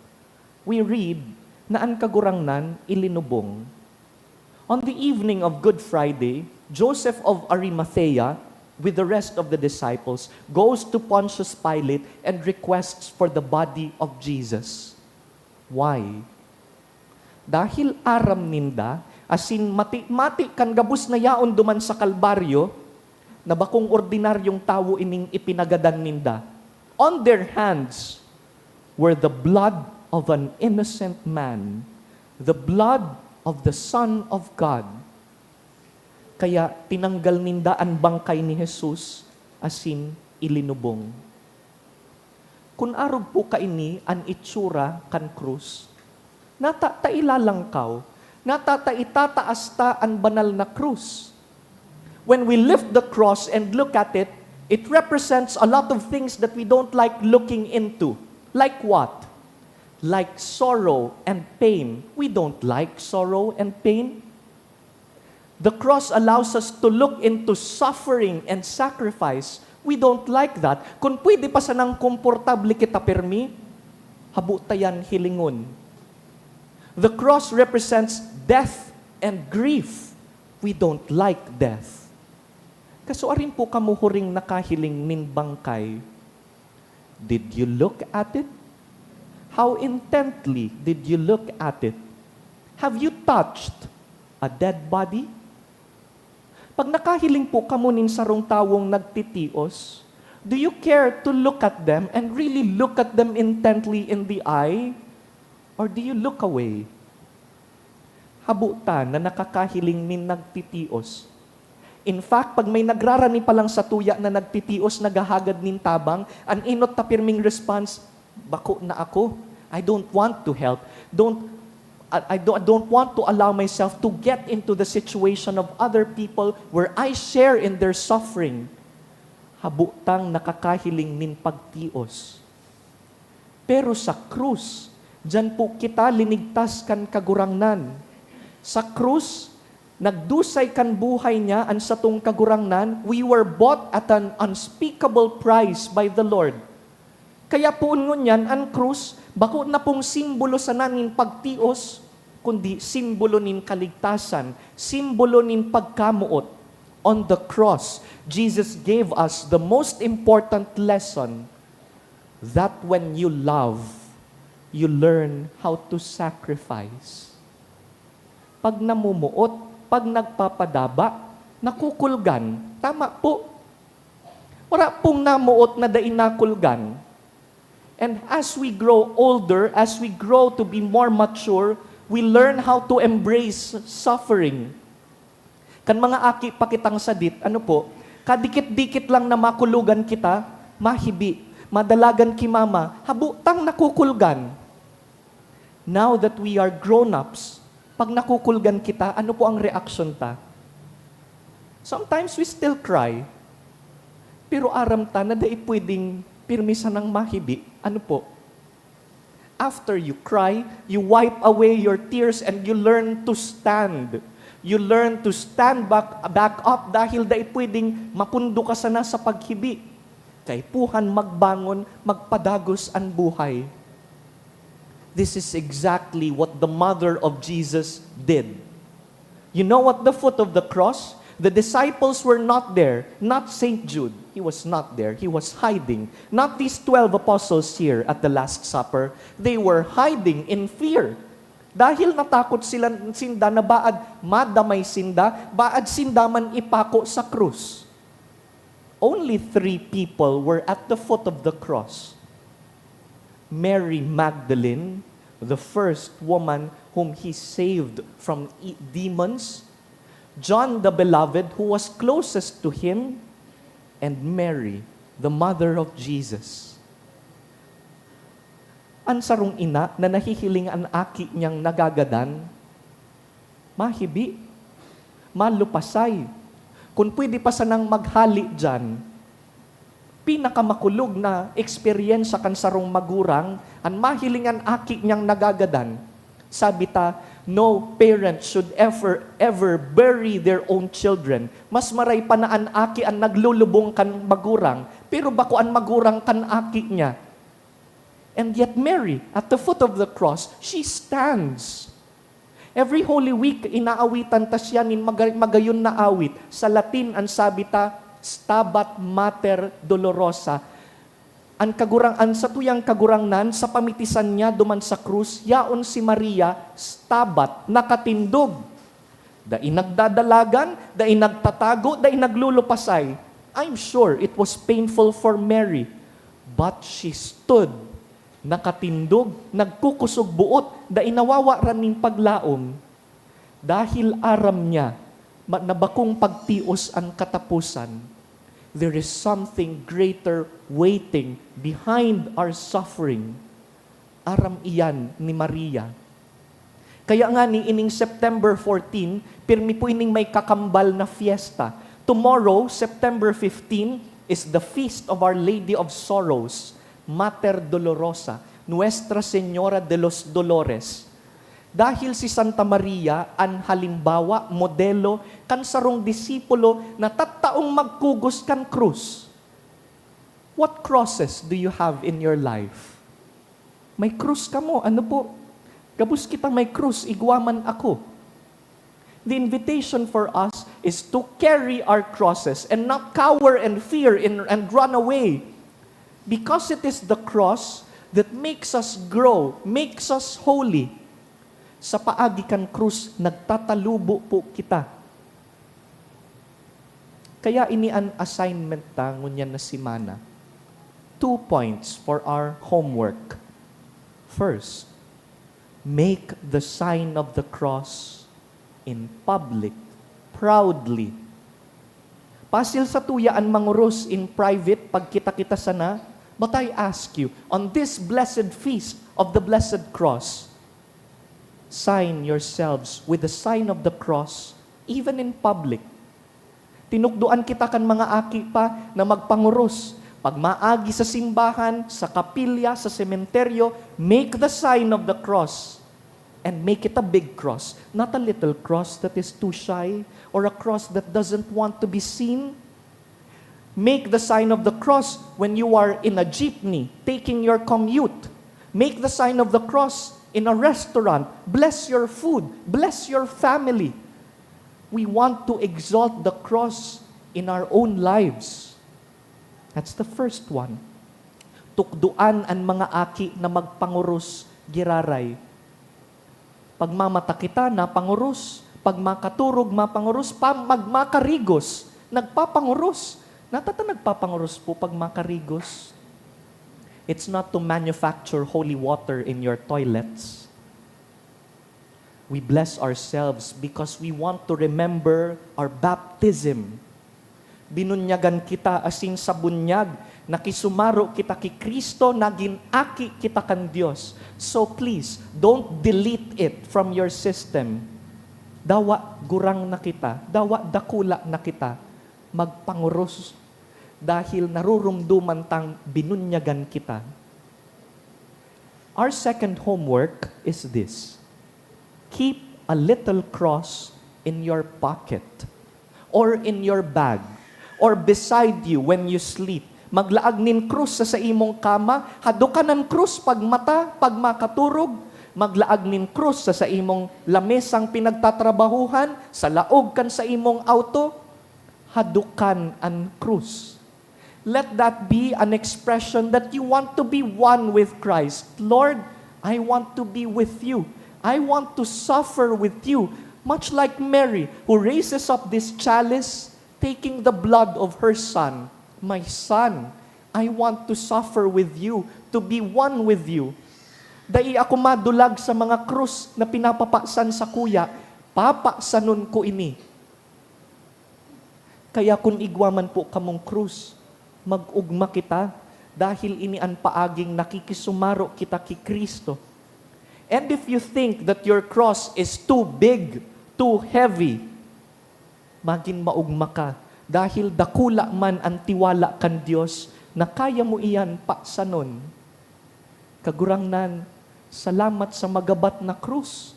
we read na ang kagurangnan ilinubong. On the evening of Good Friday, Joseph of Arimathea, with the rest of the disciples, goes to Pontius Pilate and requests for the body of Jesus. Why? Dahil aram ninda, asin mati kan gabus na yaon duman sa Kalbaryo, na bakong ordinaryong tao ining ipinagadan ninda. On their hands were the blood of an innocent man, the blood of the Son of God. Kaya tinanggal ninda ang bangkay ni Jesus, asin ilinubong. Kung arog po kaini ang itsura kan krus, natailalangkaw, itataas ta ang banal na krus. When we lift the cross and look at it, it represents a lot of things that we don't like looking into. Like what? Like sorrow and pain. We don't like sorrow and pain. The cross allows us to look into suffering and sacrifice. We don't like that. Kung pwede pa sanang komportable kita permi, habutayan hilingon. The cross represents death and grief. We don't like death. Kaso arin po kamuhuring nakahiling nin bangkay. Did you look at it? How intently did you look at it? Have you touched a dead body? Pag nakahiling po kamunin sarong tawong nagtitios, do you care to look at them and really look at them intently in the eye? Or do you look away? Habuta na nakakahiling nin nagtitios. In fact, pag may nagrarani pa lang sa tuya na nagtitios, nagahagad nin tabang, an inot ta pirming response, bako na ako. I don't want to help. I don't want to allow myself to get into the situation of other people where I share in their suffering. Habutang nakakahiling nin pagtios. Pero sa krus, dyan po kita linigtas kan kagurangnan. Sa krus, Nagdusay kan buhay niya an sa tung kagurangnan, we were bought at an unspeakable price by the Lord. Kaya poon ngunyan, ang krus, bako na pong simbolo sa nanin pagtios, kundi simbolo nin kaligtasan, simbolo nin pagkamuot. On the cross, Jesus gave us the most important lesson that when you love, you learn how to sacrifice. Pag namumuot, pag nagpapadaba, nakukulgan. Tama po. Wala pong namuot na dainakulgan. And as we grow older, as we grow to be more mature, we learn how to embrace suffering. Kan mga aki pakitang sadit, ano po, kadikit-dikit lang na makulugan kita, mahibi, madalagan ki mama, habutang nakukulgan. Now that we are grown-ups, pag nakukulgan kita, ano po ang reaction ta? Sometimes we still cry, pero aram ta na dai pwedeng pirmisa ng mahibi. Ano po? After you cry, you wipe away your tears and you learn to stand. You learn to stand back up dahil dai pwedeng mapundo ka sana sa paghibi. Kay puhan magbangon, magpadagos ang buhay. This is exactly what the mother of Jesus did. You know at the foot of the cross, the disciples were not there. Not St. Jude. He was not there. He was hiding. Not these 12 apostles here at the Last Supper. They were hiding in fear. Dahil natakot sila sinda na baad madamay sinda, baad sinda man ipako sa krus. Only 3 people were at the foot of the cross. Mary Magdalene, the first woman whom he saved from demons, John the Beloved, who was closest to him, and Mary, the mother of Jesus. Ang sarong ina na nahihiling ang aki niyang nagagadan, mahibi, malupasay. Kung pwede pa sanang maghali dyan, pinakamakulog na eksperyensya kan sarong magurang, ang mahilingan aki niyang nagagadan. Sabi ta, no parent should ever bury their own children. Mas maray pa na an aki ang naglulubong kan magurang, pero bako an magurang kan aki niya. And yet Mary, at the foot of the cross, she stands. Every Holy Week, inaawitan ta siya nin magayon na awit. Sa Latin, ang sabi ta, Stabat Mater Dolorosa. Ang sa tuyang kagurangnan, sa pamitisan niya duman sa krus, yaon si Maria, stabat, nakatindog. Da inagdadalagan, da inagtatago, da inaglulupasay. I'm sure it was painful for Mary, but she stood, nakatindog, nagkukusog buot, da inawawaran ning paglaom. Dahil aram niya, na bakong pagtios ang katapusan. There is something greater waiting behind our suffering. Aram iyan ni Maria. Kaya nga ni ining September 14, pirmi po ining may kakambal na fiesta. Tomorrow, September 15, is the feast of Our Lady of Sorrows, Mater Dolorosa, Nuestra Señora de los Dolores. Dahil si Santa Maria ang halimbawa, modelo, kan sarong disipulo na tattaong magkugos kan krus. What crosses do you have in your life? May krus ka mo. Ano po? Gabus kita may krus, igwaman ako. The invitation for us is to carry our crosses and not cower and fear and run away. Because it is the cross that makes us grow, makes us holy. Sa paagi kan krus, nagtatalubo po kita. Kaya ini an assignment ta, ngunyan na simana. 2 points for our homework. First, make the sign of the cross in public, proudly. Pasil sa tuyaan mangurus in private, pag kita-kita sana, but I ask you, on this blessed feast of the Blessed Cross, sign yourselves with the sign of the cross, even in public. Tinukduan kita kan mga aki pa na magpangurus. Pag maagi sa simbahan, sa kapilya, sa sementeryo, make the sign of the cross. and make it a big cross, not a little cross that is too shy or a cross that doesn't want to be seen. Make the sign of the cross when you are in a jeepney taking your commute. Make the sign of the cross in a restaurant. Bless your food. Bless your family. We want to exalt the cross in our own lives. That's the first one. Tukduan ang mga aki na magpanguros giraray. Pag mamata kita, napanguros. Pag makaturog, mapanguros. Magmakarigos, nagpapanguros. Natata nagpapanguros po pag makarigos. It's not to manufacture holy water in your toilets. We bless ourselves because we want to remember our baptism. Binunyagan kita asin sa bunyag, nakisumaro kita ki Kristo, naging aki kita kan Diyos. So please, don't delete it from your system. Dawa gurang na kita, dawa dakula na kita, magpanguros dahil narurumduman tang binunyagan kita. Our second homework is this. Keep a little cross in your pocket or in your bag or beside you when you sleep. Maglaag nin krus sa imong kama, hadukanan krus pag mata, pag makaturog, maglaag nin krus sa imong lamesang pinagtatrabahuhan, sa laog kan sa imong auto, hadukan an krus. Let that be an expression that you want to be one with Christ. Lord, I want to be with you. I want to suffer with you. Much like Mary, who raises up this chalice, taking the blood of her son. My son, I want to suffer with you, to be one with you. Dai ako madulag sa mga krus na pinapapaksan sa kuya, papaksanon ko ini. Kaya kung igwaman po kamong krus, mag-ugma kita dahil ini ang paaging nakikisumaro kita ki Kristo. And if you think that your cross is too big, too heavy, maging maugma ka dahil dakula man ang tiwala kan Diyos na kaya mo iyan paksanon. Kagurangnan, salamat sa magabat na krus.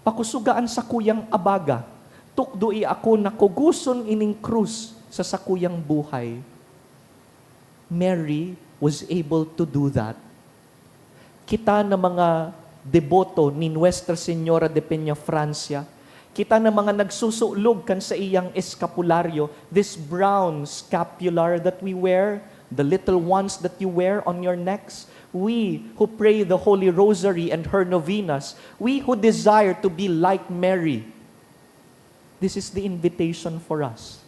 Pakusugaan sa kuyang abaga, tukdoi ako na kuguson ining krus sa sakuyang buhay. Mary was able to do that. Kita na mga deboto ni Nuestra Señora de Peñafrancia, kita na mga nagsusulog kan sa iyang eskapularyo, this brown scapular that we wear, the little ones that you wear on your necks, we who pray the Holy Rosary and her novenas, we who desire to be like Mary, this is the invitation for us.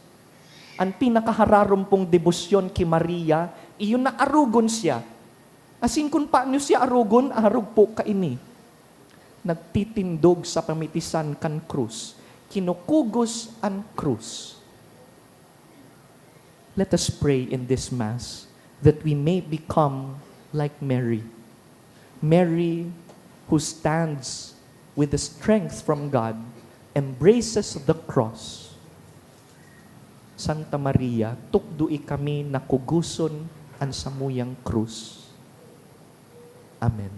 Ang pinakahararumpong debosyon kay Maria, iyon na arugon siya. Asin kung paano siya arugon, arug po kaini. Nagtitindog sa pamitisan kan krus. Kinukugos ang krus. Let us pray in this Mass that we may become like Mary. Mary who stands with the strength from God, embraces the cross. Santa Maria, tukdui kami na kuguson ang samuyang krus. Amen.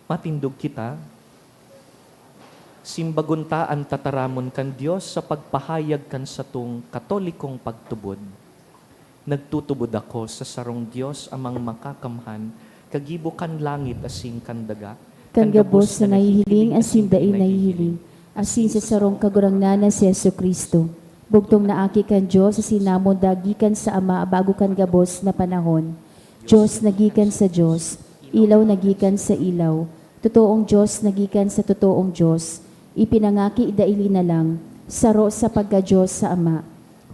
Matindog kita, simbagunta ang tataramon kan Diyos sa pagpahayag kan sa tung katolikong pagtubod. Nagtutubod ako sa sarong Diyos amang makakamhan, kagibo kan langit asing kandaga. Kan gabos na nahihiling, asin dain nahihiling, asin sa sarong kagurangnanan si Yesu Kristo. Bugtong na aki kan Diyos, asin namon dagikan sa Ama, bago kan gabos na panahon. Diyos nagikan sa Diyos, ilaw nagikan sa ilaw, totoong Diyos nagikan sa totoong Diyos, ipinangaki daili na lang, saro sa pagka-Diyos sa Ama.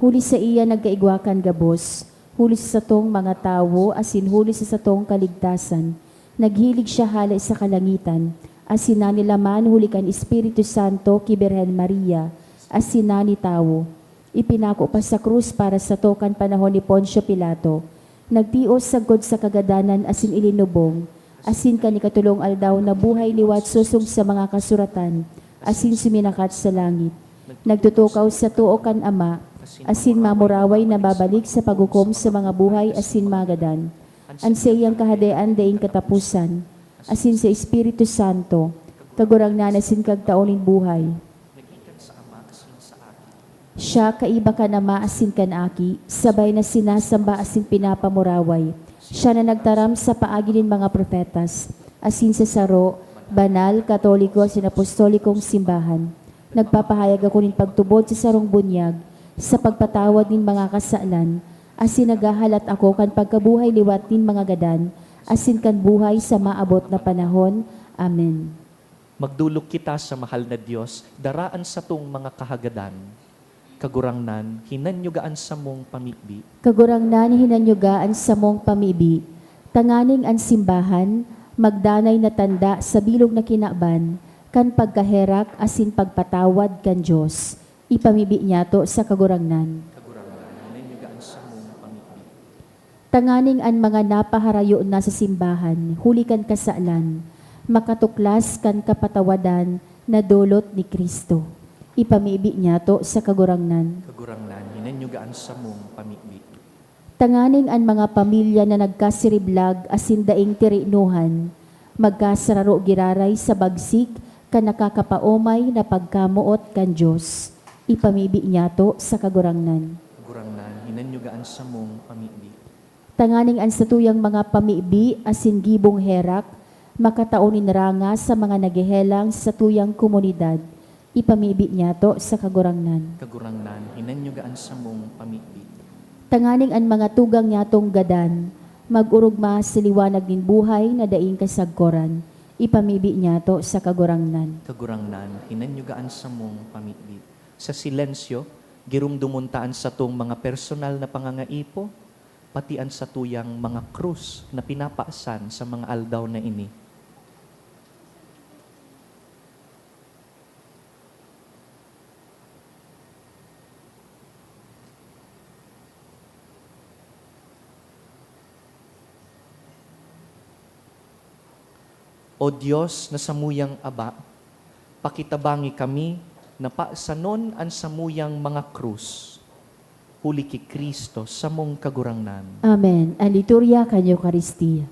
Huli sa iya nagkaigwakan gabos, huli sa satong mga tawo, asin huli sa satong kaligtasan. Naghilig siya halay sa kalangitan, asin na nilaman huli kan Espiritu Santo ki Birhen Maria, asin na ni tawo. Ipinako pa sa krus para sa tokan panahon ni Poncio Pilato. Nagtios sagod sa kagadanan asin ilinubong, asin kanikatulong aldaw na buhay liwat susong sa mga kasuratan, asin suminakat sa langit. Nagtutukaw sa tuo kan Ama, asin mamuraway na babalik sa pagukom sa mga buhay asin magadan. ang sa iyang kahadean daing katapusan, asin sa Espiritu Santo, kagurang nanasin kag taonin buhay. Siya kaiba ka na maasin kan aki, sabay na sinasamba asin pinapamuraway. Siya na nagtaram sa paagi ng mga profetas, asin sa saro, banal, katoliko, asin apostolikong simbahan. Nagpapahayag ako ng pagtubod sa sarong bunyag, sa pagpatawad ng mga kasalan, asin nagahalat ako kan pagkabuhay liwat ng mga gadan, asin kan buhay sa maabot na panahon. Amen. Magdulog kita sa mahal na Diyos, daraan sa tong mga kahagadan. Kagurangnan, hinanyugaan sa mong pamibi. Kagurang hinanyugaan sa mong pamibi, tanganing ang simbahan, magdanay na tanda sa bilog na kinaban, kan pagkaherak asin pagpatawad kan Diyos. Ipamibi niya to sa kagurangnan. Kagurangnan, hinanyugaan sa mong pamibi. Tanganing ang mga napaharayo na sa simbahan, huli kan kasalan, makatuklas kan kapatawadan na dulot ni Kristo. Ipamibi niya to sa kagurangnan. Kagurangnan, hinanyugaan sa mong pamibi. Tanganing ang mga pamilya na nagkasiriblag asin daing tirinuhan, magkasararo giraray sa bagsik ka nakakapaomay na pagkamuot kan Diyos. Ipamibi niya to sa kagurangnan. Kagurangnan, hinanyugaan sa mong pamibi. Tanganing ang satuyang mga pamibi asin gibong herak, makataonin ranga sa mga nagihelang sa tuyang komunidad. Ipamibi niya to sa kagurangnan. Kagurangnan, hinanyugaan sa mong pamibi. Tanganing ang mga tugang niya tong gadan, magurugma sa liwanag ng buhay na daing kasagkoran. Ipamibi niya to sa kagurangnan. Kagurangnan, hinanyugaan sa mong pamibi. Sa silensyo, girumdumuntaan sa tong mga personal na pangangaipo, pati ang sa tuyang mga krus na pinapaasan sa mga aldaw na ini. O Diyos na samuyang aba, pakitabangi kami na paasanon ang samuyang mga krus. Huli ki Kristo sa mong kagurangnan. Amen. Ang liturya kanyo Eucharistia.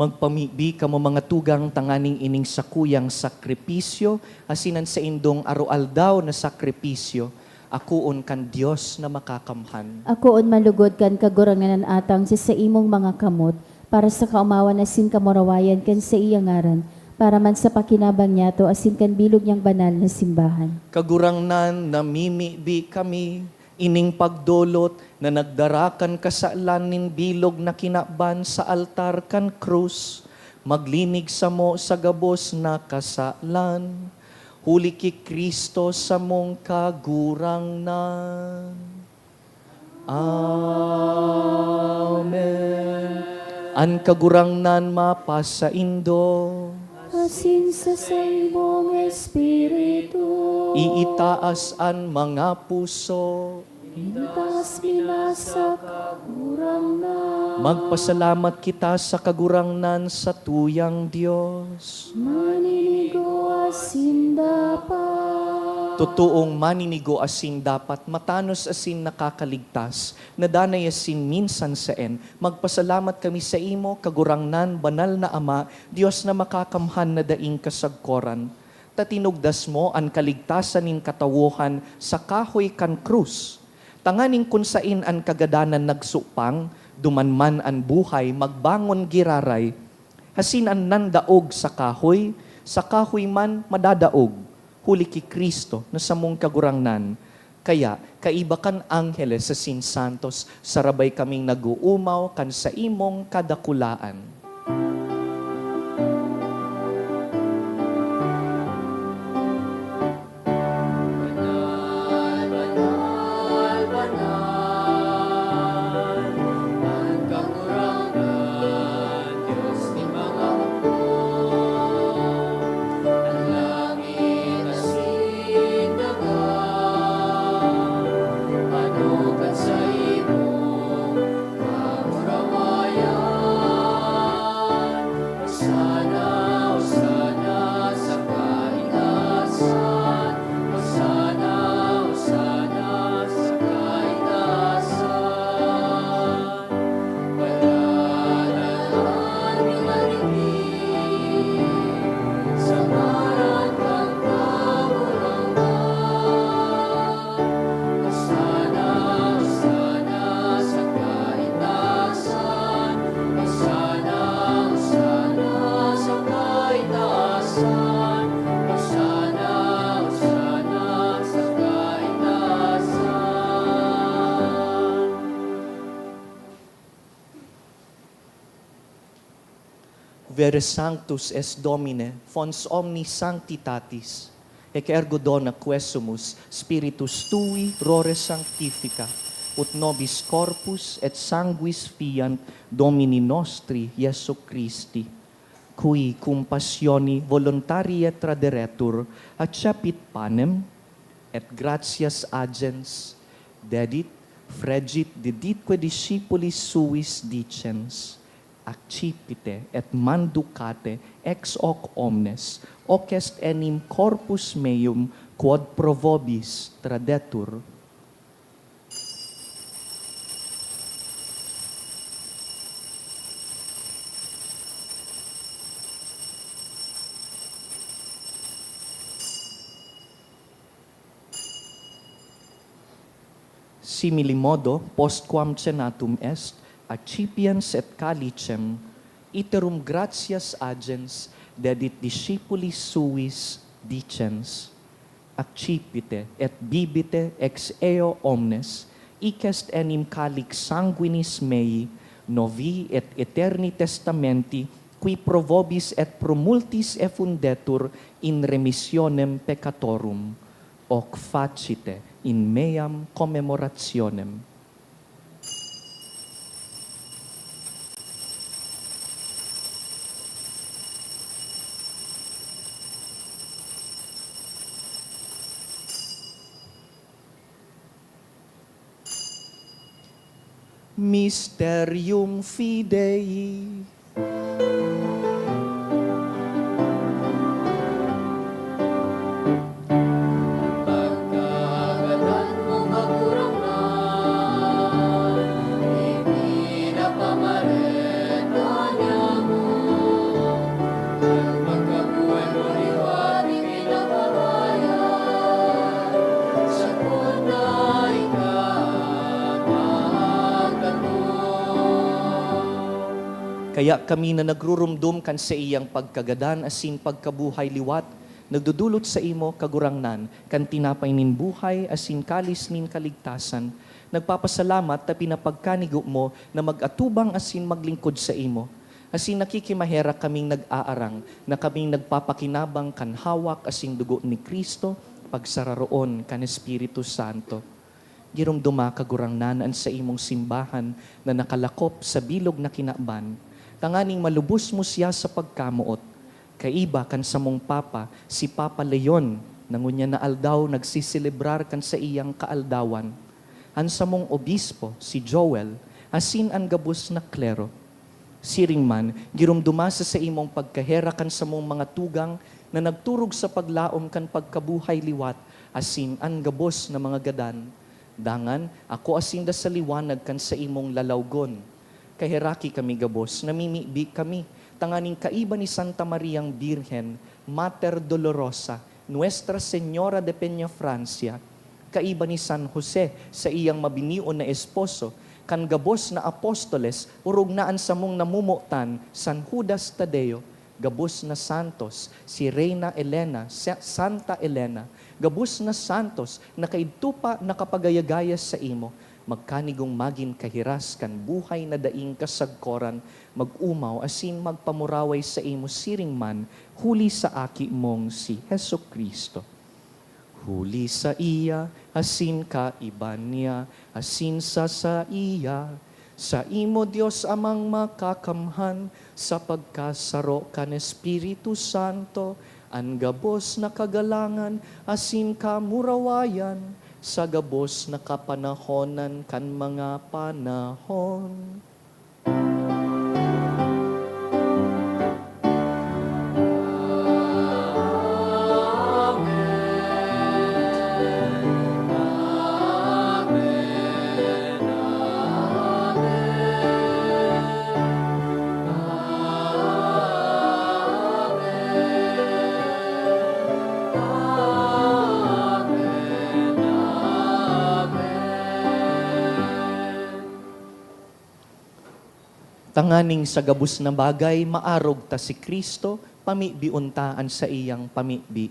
Magpamibi ka mo mga tugang tanganing ining sakuyang sakripisyo, asinan sa indong arualdaw na sakripisyo, akuon kan Dios na makakamhan. Ako on malugod kan kaguranganan atang sa imong mga kamot, para sa kaumawan asin kamurawayan kan sa iyang ngaran, para man sa pakinabang niya to asin kan bilog niyang banal na simbahan. Kagurangnan namimibi kami, ining pagdolot na nagdarakan kasalan nin bilog na kinaban sa altar kan krus, maglinig sa mo sa gabos na kasalan, huli ki Kristo sa mong kagurangnan. Amen. An kagurangnan mapasa indo, Asin sa imong espiritu, iitaas an mga puso, intas binasa kagurang na, magpasalamat kita sa kagurangnan sa tuyang Diyos. maninigo asin dapat. Totoong maninigo asin dapat, matanos asin nakakaligtas, nadanay asin minsan saen. Magpasalamat kami sa imo, kagurangnan, banal na Ama, Diyos na makakamhan na daing kasagkoran. Tatinugdas mo ang kaligtasan nin katawuhan sa kahoy kan krus. Tanganing kunsain ang kagadanan nagsupang, dumanman ang buhay, magbangon giraray. Hasin ang nandaog sa kahoy man madadaog. Huli ki Kristo na sa mong kagurangnan. Kaya, kaibakan angheles sa sinsantos, sarabay kaming naguumaw kan sa imong kadakulaan. Banal, banal, banal, ang kagurangan, Diyos ni mga hukbo. Ang langit asin dagat, panukat sa imong kamurawayan. Hosana, hosana sa kaitaasan. Hosana, hosana sa kaitaasan. Palalahan ni maligid sa ngaran kang kagurangan. Hosana, hosana sa kaitaasan. Hosana, hosana sa kaitaasan. Hosana, hosana sa kaitaasan. Vere sanctus es Domine, fons omni sanctitatis, ec ergo dona quesumus, spiritus tui rore sanctifica, ut nobis corpus et sanguis fiant Domini nostri Iesu Christi, cui cum passioni voluntarie traderetur, accepit panem, et gratias agens, dedit, fregit diditque discipulis suis dicens, accipite et manducate ex hoc omnes, hoc est enim corpus meum quod pro vobis tradetur. Similimodo, postquam cenatum est, accipiens et calicem, iterum gratias agens, dedit discipulis suis dicens, accipite et bibite ex eo omnes, hic est enim calix sanguinis mei, novi et eterni testamenti, qui pro vobis et pro multis effundetur in remissionem peccatorum, hoc facite in meam commemorationem. Mysterium Fidei. Pagkagadan mong kagurangan, hindi na pamareta niya mo. Kaya kami na nagrurumdum kan sa iyang pagkagadan asin pagkabuhay liwat, nagdudulot sa imo kagurangnan, kan tinapay nin buhay asin kalis nin kaligtasan. Nagpapasalamat ta pinapagkanigo mo na mag-atubang asin maglingkod sa imo. Asin nakikimahera kaming nag-aarang, na kaming nagpapakinabang kan hawak asin dugo ni Kristo, pagsararoon kan Espiritu Santo. Girumduma kagurangnan an sa imong simbahan na nakalakop sa bilog na kinaban, tanganing malubos mo siya sa pagkamuot. Kaiba kan sa mong Papa, si Papa Leon, nangunya na aldaw nagsiselebrar kan sa iyang kaaldawan. An sa mong obispo, si Joel, asin an gabos na klero. Siring man, girumduma sa imong pagkahera kan sa mong mga tugang na nagturog sa paglaom kan pagkabuhay liwat, asin an gabos na mga gadan. Dangan, ako asin da sa liwanag kan sa imong lalawgon. Kahiraki kami gabos, namimibi kami, tanganing kaiba ni Santa Mariang Birhen, Mater Dolorosa, Nuestra Señora de Peña Francia, kaiba ni San Jose sa iyang mabinion na esposo, kan gabos na apostoles, urog naan sa mong namumutan, San Judas Tadeo, gabos na santos, si Reina Elena, Santa Elena, gabos na santos, na kaidtupa nakapagayagaya sa imo, magkanigong magin kahiras kan buhay na daing kasagkoran, mag-umaw asin magpamuraway sa imo siring man, huli sa aki mong si Heso Kristo. Huli sa iya, asin ka iban niya, asin sa iya, sa imo Diyos amang makakamhan, sa pagkasaro kan Espiritu Santo, ang gabos na kagalangan, asin ka murawayan, sa gabos na kapanahonan kan mga panahon. Tanganing sa gabus na bagay, maarog ta si Kristo, pamibiuntaan sa iyang pamibi.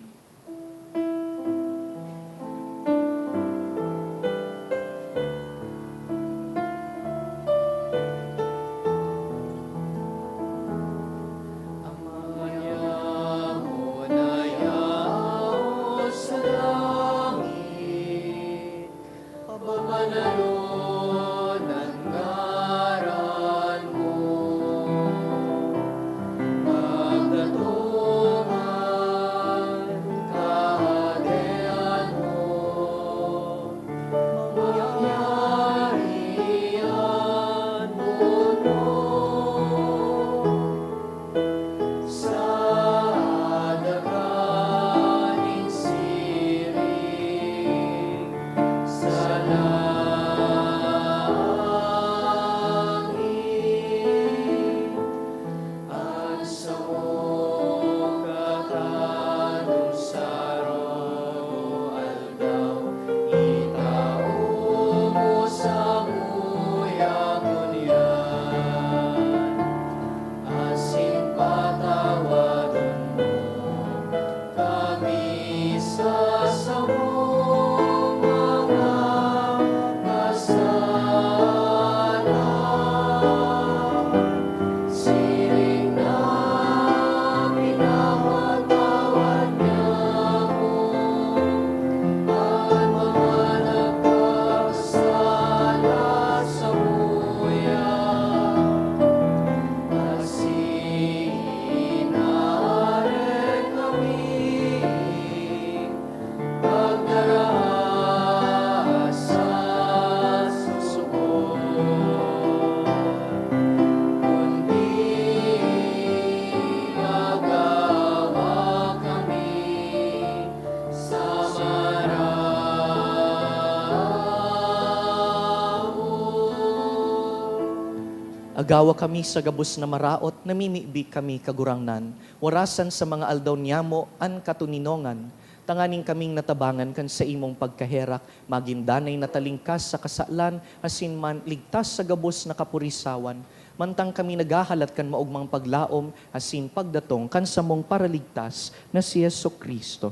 Agawa kami sa gabos na maraot, namimibi kami kagurangnan. Warasan sa mga aldaw niyamo, an katuninongan. Tanganing kaming natabangan kan sa imong pagkaherak, magindanay natalingkas sa kasalan, asin man ligtas sa gabos na kapurisawan. mantang kami nagahalat kan maugmang paglaom, asin pagdatong kan samong paraligtas na si Yesu Kristo.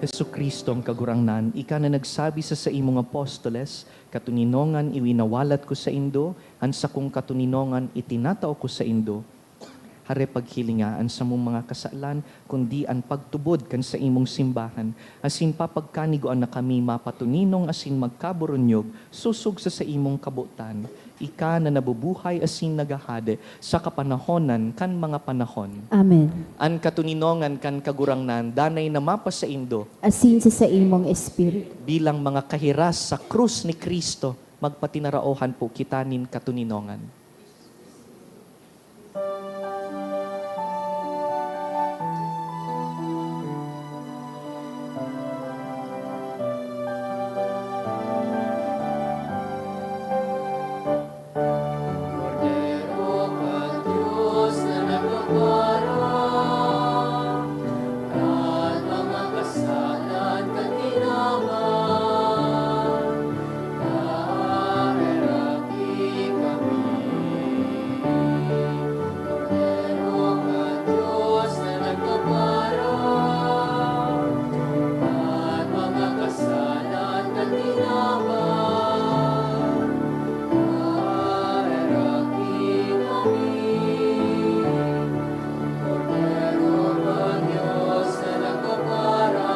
Yesu Kristo ang kagurangnan, ika na nagsabi sa imong apostoles, katuninongan iwinawalat ko sa indo, ansa kong katuninongan itinatao ko sa indo. Hare paghilingaan sa mong mga kasalan, kundi ang pagtubod kan sa imong simbahan, asin papagkaniguan na kami mapatuninong asin magkaburunyog, susug sa imong kabutan. Ika na nabubuhay asin nagahade sa kapanahonan kan mga panahon. Amen. An katuninongan kan kagurangnan, danay na mapa sa indo, Asin sa imong espiritu. bilang mga kahiras sa krus ni Kristo, magpatinaraohan po kitanin katuninongan. Cordero ka Diyos na nagpaparang, at mga kasalan ka tinaman, kaheraki kami. Cordero ka Diyos na nagpaparang, at mga kasalan ka tinaman, kaheraki kami. Cordero ka Diyos na nagpaparang,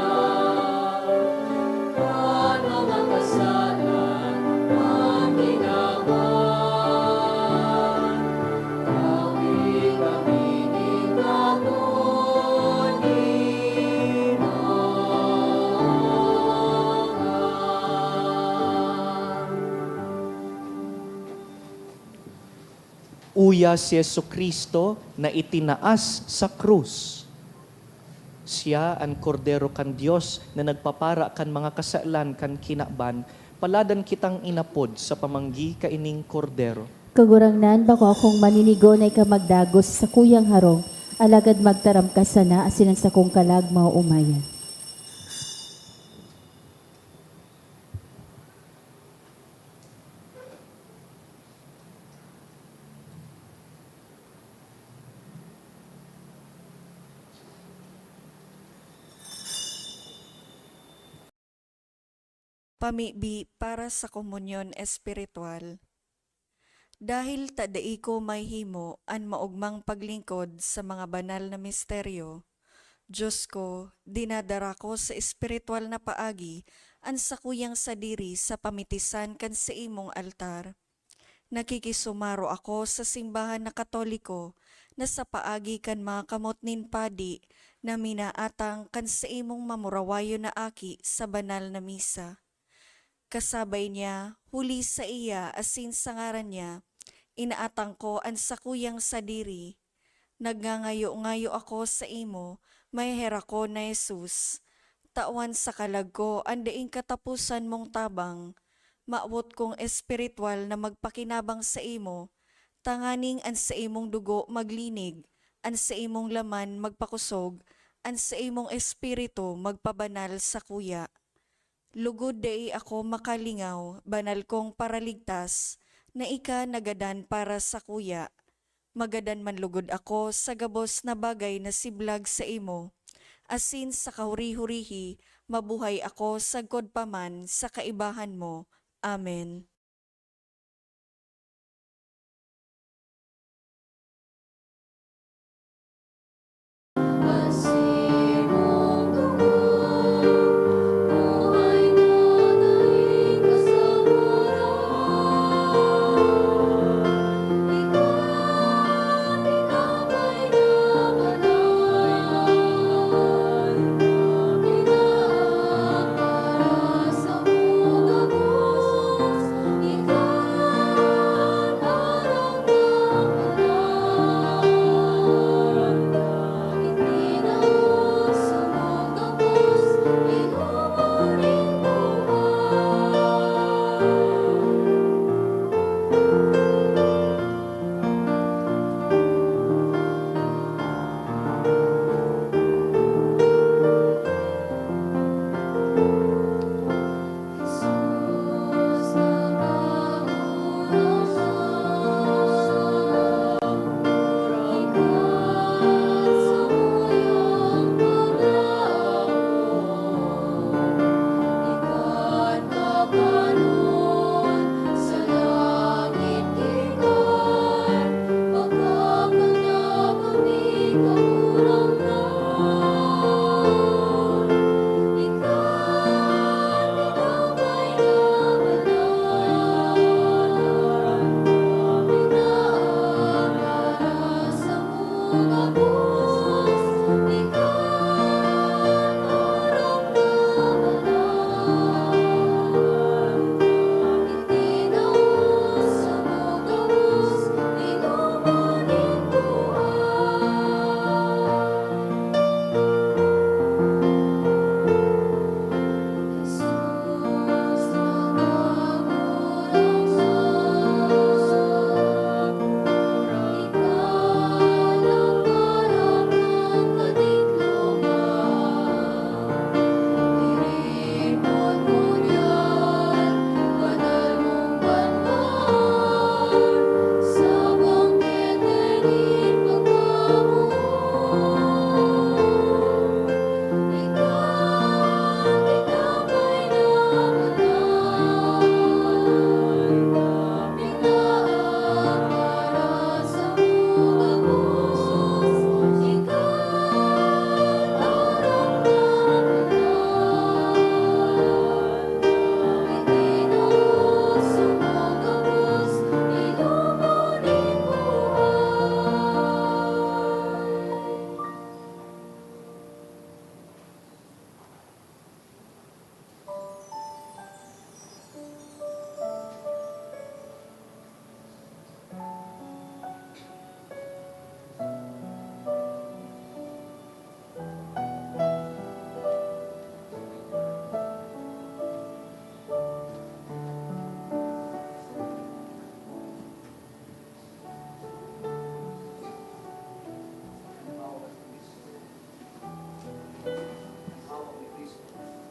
at mga kasalan ang tinaman, kawi kami din katuninongan. Uya si Yesu Kristo na itinaas sa krus. Siya ang kordero kan Dios na nagpapara kan mga kasalan kan kinaban, paladan kitang inapod sa pamanggi kaining kordero. Kagurangnan bako akong maninigo na ikamagdagos sa kuyang harong, alagad magtaram ka sana asinan sa kong kalag mauumayan. Pamibi para sa komunyon espiritual. Dahil tadai ko may himo an maugmang paglingkod sa mga banal na misteryo, Diyos ko, dinadara ko sa espiritual na paagi an sakuyang sadiri sa pamitisan kan sa imong altar. Nakikisumaro ako sa simbahan na Katoliko na sa paagi kan mga kamot nin padi na minaatang kan sa imong mamurawayo na aki sa banal na misa. Kasabay niya, huli sa iya asin sa ngaran niya, inaatang ko ang sakuyang sadiri. Nagngangayo-ngayo ako sa imo, may hera ko na Jesus. Tawan sa kalag ko, andaing katapusan mong tabang. Maawot kong espiritual na magpakinabang sa imo, tanganing an sa imong dugo maglinig, an sa imong laman magpakusog, an sa imong espiritu magpabanal sa kuya. Lugod dai ako makalingaw, banal kong paraligtas, na ika nagadan para sa kuya. Magadan man lugod ako sa gabos na bagay na siblag sa imo. Asin sa kahuri-hurihi, mabuhay ako sagkod paman sa kaibahan mo. Amen. Asimong dugo, buhay na daing kasaguran. Ikaw tinapay na banal, ginaan para sa mga pusos,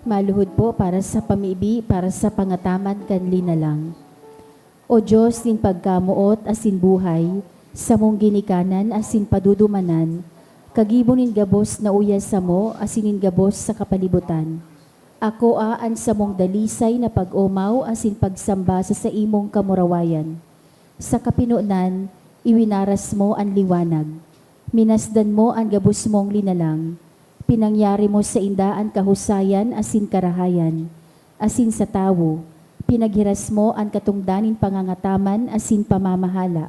Maluhod po para sa pamibi, para sa pangataman kan linalang. O Diyos, nin pagkamuot asin buhay, sa mong ginikanan asin padudumanan, kagibo nin gabos na uyas sa mo asin nin gabos sa kapalibutan. Ako aan sa mong dalisay na pag-umaw asin pagsamba sa imong kamurawayan. Sa kapinunan, iwinaras mo ang liwanag. Minasdan mo ang gabos mong linalang. Pinangyari mo sa indaan kahusayan asin karahayan, asin sa tawo. Pinaghiras mo ang katungdanin pangangataman asin pamamahala.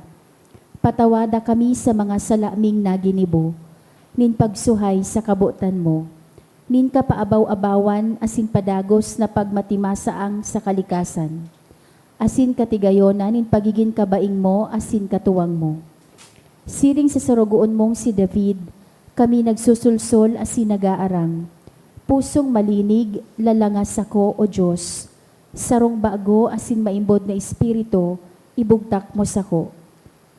Patawada kami sa mga salaming naginibo, nin pagsuhay sa kabutan mo. Nin kapaabaw-abawan asin padagos na pagmatimasaang sa kalikasan. Asin katigayonan nin pagiging kabaing mo asin katuwang mo. Siring sa sarugoon mong si David, kami nagsusulsol asin nagaarang. Pusong malinig, lalangas ako, O Diyos. Sarong bago asin maimbod na espiritu, ibugtak mo sako.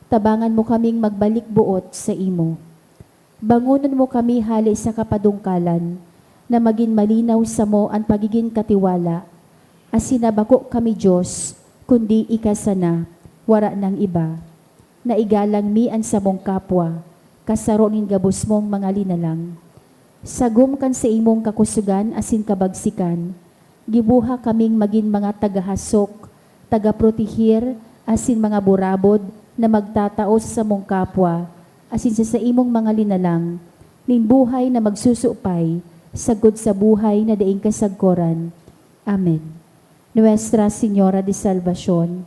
Tabangan mo kaming magbalik buot sa imo. Bangunan mo kami hali sa kapadungkalan, na maging malinaw sa mo ang pagiging katiwala. Asin nabako kami Diyos, kundi ikasana, wara ng iba. Naigalang mi ang sa mong kapwa, kasaro nin gabos mong mga linalang. Sagum kan sa imong kakusugan asin kabagsikan, gibuha kaming maging mga tagahasok, tagaprotihir, asin mga burabod na magtataos sa mong kapwa, asin sa imong mga linalang, nin buhay na magsusupay, sagod sa buhay na daing kasagkoran. Amen. Nuestra Señora de Salvacion,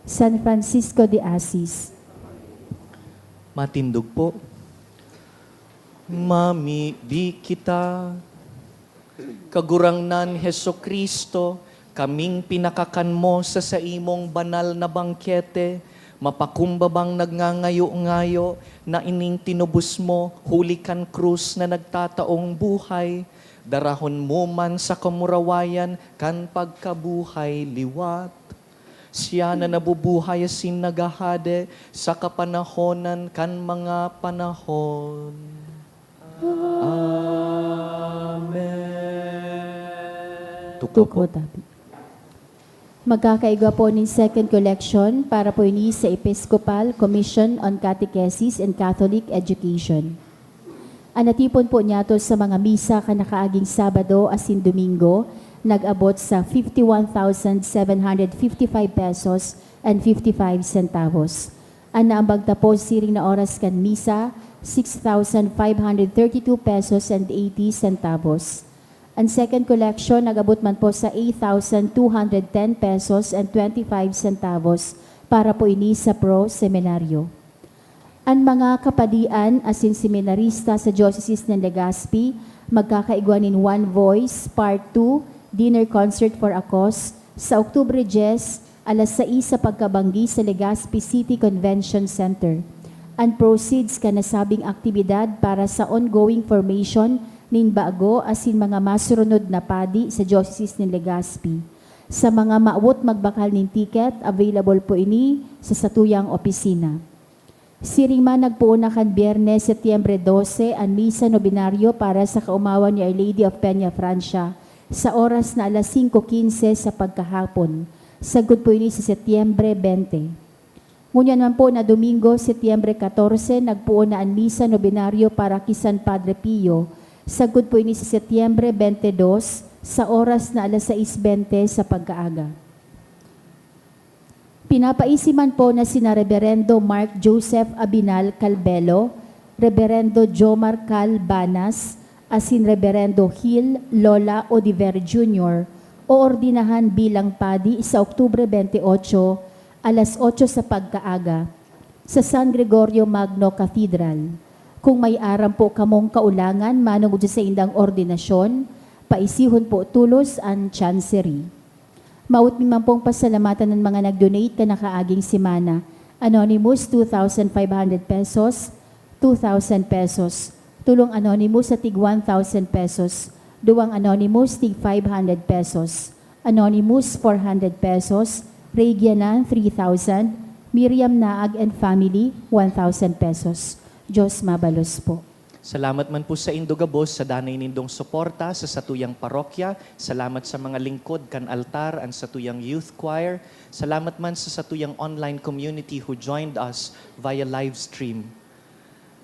San Francisco de Assis, Matindog po. Mami, di kita, kagurangnan Heso Kristo, kaming pinakakan mo sa imong banal na bangkete, mapakumbabang nagngangayo-ngayo, na ining tinubos mo, hulikan krus na nagtataong buhay, darahon mo man sa kamurawayan, kan pagkabuhay liwat. Siya na nabubuhay asin nagahade sa kapanahonan kan mga panahon. Amen. Tuko tabi. Magkakaigwa po ng second collection para po ini sa Episcopal Commission on Catechesis and Catholic Education. Anatipon po niya to sa mga misa kanakaaging Sabado asin Domingo, nag-abot sa 51,755 pesos and 55 centavos. Ang naambagta po siring na oras kan misa, 6,532 pesos and 80 centavos. Ang second collection, nag-abot man po sa 8,210 pesos and 25 centavos para po ini sa pro-seminaryo. Ang mga kapadian asin seminarista sa Diocese ng Legazpi, magkakaigwa nin One Voice, Part 2, Dinner Concert for a Cause sa Oktubre 10, alas 6 sa pagkabanggi sa Legazpi City Convention Center. And proceeds ka nasabing aktibidad para sa ongoing formation nin bago asin mga masurunod na padi sa Diocese ng Legazpi. Sa mga maawot magbakal nin ticket, available po ini sa satuyang opisina. Siring man nagpuuna kan Biyernes, Setyembre 12, ang misa nobinaryo para sa kaumawan ni Our Lady of Peña Francia sa oras na alas 5:15 sa pagkahapon. Sagod po ini sa Setyembre 20. Ngunyan naman po na Domingo, Setyembre 14, nagpuuna ang misa nobinaryo para kay San Padre Pio. Sagod po ini sa Setyembre 22 sa oras na alas 6:20 sa pagkaaga. Pinapaisiman po na sina Reverendo Mark Joseph Abinal Calbelo, Reverendo Jomar Cal Banas, asin Reverendo Gil Lola Odiver Jr. o ordinahan bilang padi sa Oktubre 28, alas 8 sa pagkaaga, sa San Gregorio Magno Cathedral. Kung may aram po kamong kaulangan manungod sa indang ordinasyon, paisihon po tulos ang chancery. Maut mi man pong pasalamatan ng mga nag-donate ka nakaaging simana. Anonymous, 2,500 pesos, 2,000 pesos. Tulong Anonymous sa tig 1,000 pesos. Duwang Anonymous, tig 500 pesos. Anonymous, 400 pesos. Regianan, 3,000. Miriam Naag and Family, 1,000 pesos. Diyos mabalos po. Salamat man po sa Indogabos, sa danay nindong suporta sa satuyang parokya. Salamat sa mga lingkod kan altar ang satuyang youth choir. Salamat man sa satuyang online community who joined us via live stream.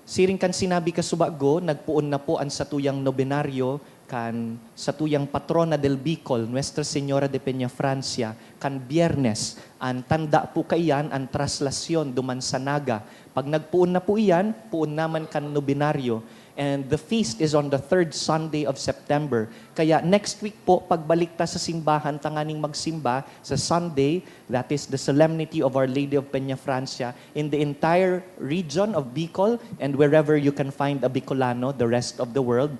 Siring kan sinabi ka subago, nagpuon na po ang satuyang nobenaryo kan satuyang patrona del Bicol, Nuestra Señora de Peñafrancia, kan Biyernes. Ang tanda po kaiyan, ang traslasyon duman sa Naga. Pag nagpuon na po iyan, puon naman kan nobenaryo. And the feast is on the 3rd Sunday of September. Kaya next week po, pagbalik ta sa simbahan, tanganing magsimba sa Sunday, that is the solemnity of Our Lady of Peñafrancia, in the entire region of Bicol and wherever you can find a Bicolano, the rest of the world.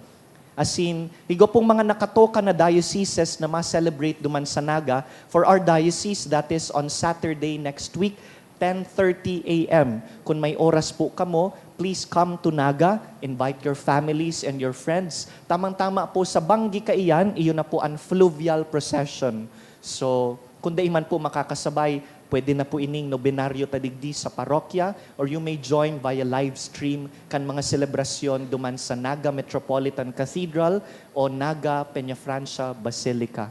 As in, higo pong mga nakatoka na dioceses na ma-celebrate duman sa Naga, for our diocese, that is on Saturday next week, 10:30 a.m. Kung may oras po kamo, please come to Naga, invite your families and your friends. Tamang-tama po sa Banggi Kaiyan, iyon na po ang fluvial procession. So, kung di man po makakasabay, pwede na po ining nobenaryo tadigdi sa parokya, or you may join via live stream kan mga selebrasyon duman sa Naga Metropolitan Cathedral o Naga Peñafrancia Basilica.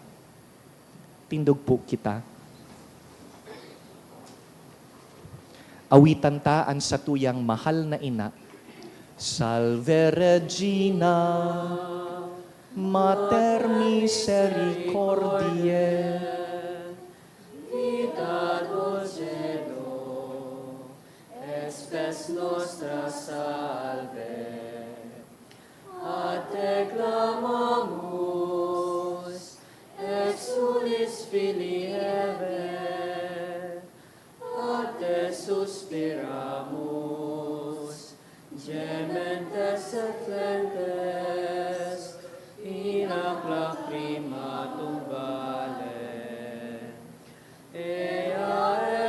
Tindog po kita. Awitan ta ang satuyang mahal na ina. Salve Regina, Mater Misericordiae, Vita dulcedo, espes nostra salve. A te clamamus, exulis filii Eve, a te suspiramus, gementes et flentes, in ac lacrimatum vale. Ea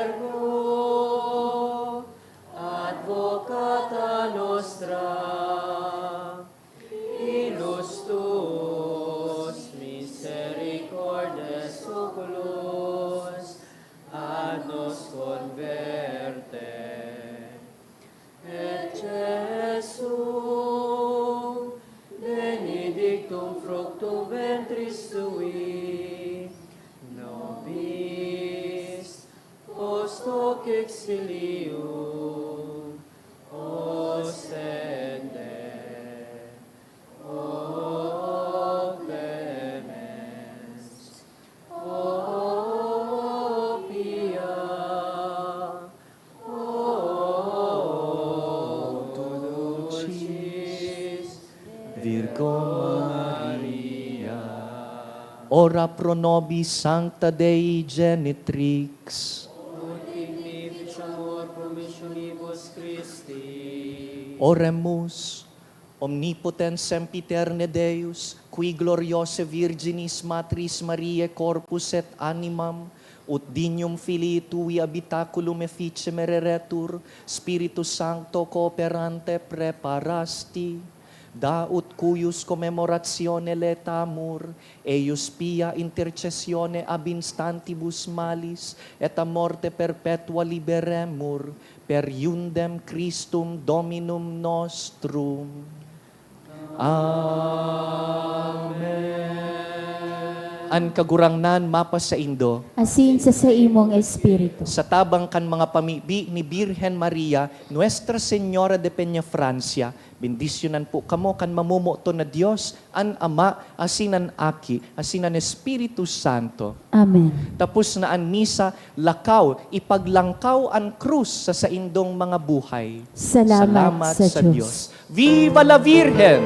ergo, advocata nostra, ilus tuus misericordes oculos, ad nos converte. Et Jesum, benedictum fructum ventris tui, nobis post hoc exilium ostende. O clemens, o pia, o dulcis Virgo Maria, ora pro nobis Sancta Dei Genitrix, ut ignificiamur promissionibus Christi. oremus, omnipotens sempiterne Deus, qui gloriose Virginis Matris Mariae corpus et animam, ut dignum filii tui habitaculum efficie mereretur, Spiritus Sancto cooperante preparasti, da ut cuius commemoratione letamur, eius pia intercessione ab instantibus malis, et a morte perpetua liberemur, per iundem Christum Dominum nostrum. Amen. An kagurangnan mapa sa Indo, Asin sa imong espiritu. sa tabang kan mga pamibi ni Birhen Maria, Nuestra Señora de Peñafrancia, bendisyonan po kamo kan mamumuto na Dios, an Ama, asinan Aki, asinan Espiritu Santo. Amen. Tapos na an misa, lakaw, ipaglangkaw ang krus sa saindong mga buhay. Salamat sa Diyos. Viva la Virgen!